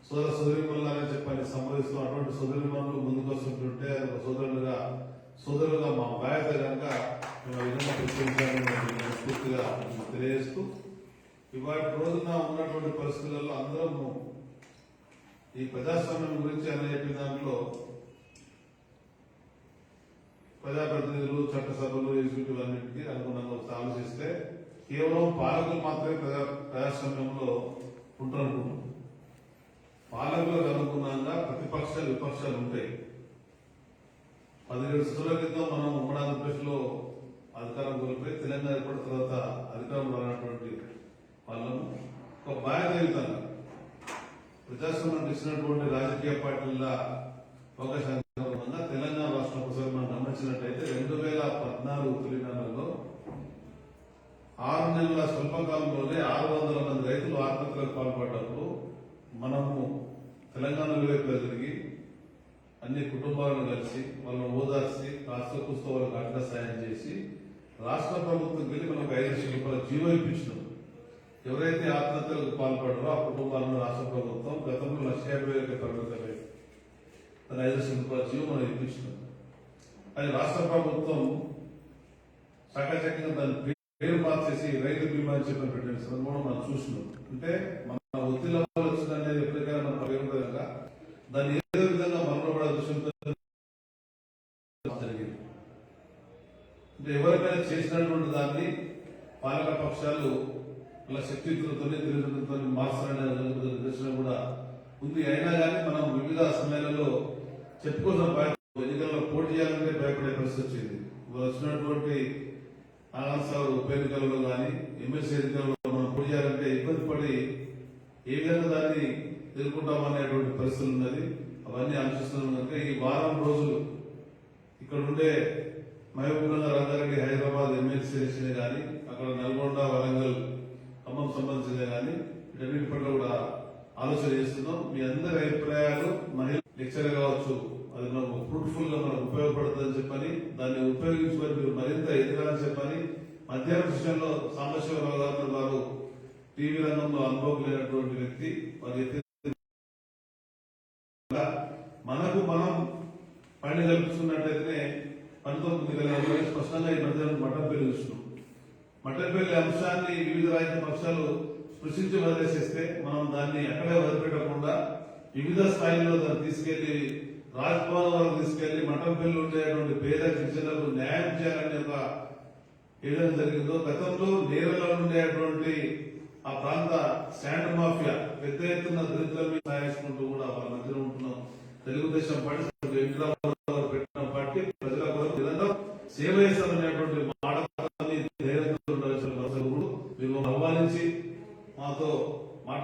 సోదరిమల్లానే చెప్పని సంబోధిస్తూ అటువంటి సోదరిమల్లు ముందుకు వస్తుంటుంటే ఒక సోదరులుగా మా బాధ్యత కనుక మేము ఆ విధంగా ప్రశ్నించాలని పూర్తిగా తెలియజేస్తూ, ఇవాటి రోజున ఉన్నటువంటి పరిస్థితులలో అందరము ఈ ప్రజాస్వామ్యం గురించి అని చెప్పిన దాంట్లో ప్రజాప్రతినిధులు, చట్టసభలు, ఎగ్జిక్యూటివ్ అన్నింటికి అనుగుణంగా ఆలోచిస్తే కేవలం పాలకులు మాత్రమే ప్రజాస్వామ్యంలో ఉంటారనుకుంటున్నాం. పాలకులకు అనుగుణంగా ప్రతిపక్షాలు, విపక్షాలు ఉంటాయి. 17 సంవత్సరాల క్రితం మనం ఉమ్మడి ఆంధ్రప్రదేశ్లో అధికారం కోల్పోయి తెలంగాణ ఏర్పడిన తర్వాత అధికారం రానటువంటి వాళ్ళను ఒక బాధ్యతయుతంగా ప్రజాస్వామ్యం ఇచ్చినటువంటి రాజకీయ పార్టీల అవకాశాలు తెలంగాణ రాష్ట్రం ఒకసారి మనం గమనించినట్టయితే 2014 తొలి నెలలో 6 నెలల స్వల్పకాలంలోనే 600 మంది రైతులు ఆత్మహత్యలకు పాల్పడ్డప్పుడు మనము తెలంగాణలో వైపు తిరిగి అన్ని కుటుంబాలను కలిసి వాళ్ళని ఓదార్చి కాస్త కూస్తో వాళ్ళకి అడ్డ సాయం చేసి రాష్ట్ర ప్రభుత్వం వెళ్ళి మనకు 5 లక్షల రూపాయల జీవో ఇప్పించినాం. ఎవరైతే ఆత్మహత్యలకు పాల్పడ్డారో ఆ కుటుంబాలను రాష్ట్ర ప్రభుత్వం గతంలో 1,50,000 పరిమితమై తన 5 లక్షల రూపాయల జీవో మనం ఇప్పించినాం. అది రాష్ట్ర ప్రభుత్వం చక్కచక్కంగా దాన్ని పేరు మార్చేసి రైతు బీమా అని చెప్పి పెట్టిన సందర్భంలో మనం చూసినాం. అంటే మన ఒత్తిడి వచ్చిందనేది ఎప్పటికైనా మనం పరిగణించగా దాన్ని ఏదో విధంగా మనలో దృష్టితో జరిగింది. అంటే ఎవరికైనా చేసినటువంటి దాన్ని పాలక పక్షాలు వాళ్ళ శక్తియుక్తులతో తెలివితో మార్చాలనే దృష్టి కూడా ఉంది. అయినా కానీ మనం వివిధ సమయాలలో చెప్పుకున్న ఎన్నికల్లో పోటీ చేయాలంటే భయపడే పరిస్థితి వచ్చింది. వచ్చినటువంటి ఆనందసాగర్ ఉప ఎన్నికల్లో కానీ ఎమ్మెల్సీ ఎన్నికల్లో మనం పోటీ చేయాలంటే ఇబ్బంది పడి ఏ విధంగా దాన్ని ఎదుర్కొంటామనేటువంటి పరిస్థితులు ఉన్నది. అవన్నీ ఆలోచిస్తున్నాం కనుక ఈ వారం రోజులు ఇక్కడ ఉండే మహబూబ్నగర్, రంగారెడ్డి, హైదరాబాద్ ఎమ్మెల్సీ ఎలక్షన్ కానీ, అక్కడ నల్గొండ, వరంగల్, ఖమ్మం సంబంధించిందే కానీ వీటన్నిటి పట్ల కూడా ఆలోచన చేస్తున్నాం. మీ అందరి అభిప్రాయాలు మహిళ లెక్చర్ కావచ్చు, అది మనకు ఫ్రూట్ఫుల్ గా మనకు ఉపయోగపడుతుందని చెప్పని, దాన్ని ఉపయోగించుకొని మీరు మరింత ఎదగాలని చెప్పని, మధ్యాహ్నం విషయంలో సాంబశివరావు గారు వారు టీవీ రంగంలో అనుభవం లేనటువంటి వ్యక్తి, వారి మనకు మనం పని కల్పిస్తున్నట్టయితే పనితో ముందుకెళ్ళాలి. స్పష్టంగా ఈ మధ్యాహ్నం మఠంపల్లి చూస్తున్నాం. మఠంపల్లి అంశాన్ని వివిధ రాజకీయ పక్షాలు స్పృశించి వదిలేసేస్తే మనం దాన్ని ఎక్కడే వదిలిపెట్టకుండా వివిధ స్థాయిలో దాన్ని తీసుకెళ్లి రాజ్భవన్ వరకు తీసుకెళ్లి మఠంపల్లి ఉండేటువంటి పేద గిరిజనులకు న్యాయం చేయాలని ఒక ఏదైనా జరిగిందో, గతంలో నేరలో ఉండేటువంటి ఆ ప్రాంత శాండ్ మాఫియా పెద్ద ఎత్తున దళితుల మీద సాయించుకుంటూ కూడా వాళ్ళ మధ్యలో ఉంటున్నాం. తెలుగుదేశం పార్టీ పెట్టిన పార్టీ ప్రజల కొరకు నిరంతరం సేవ చేస్తామనేటువంటి మాట ధైర్యంతో ఆహ్వానించి మాతో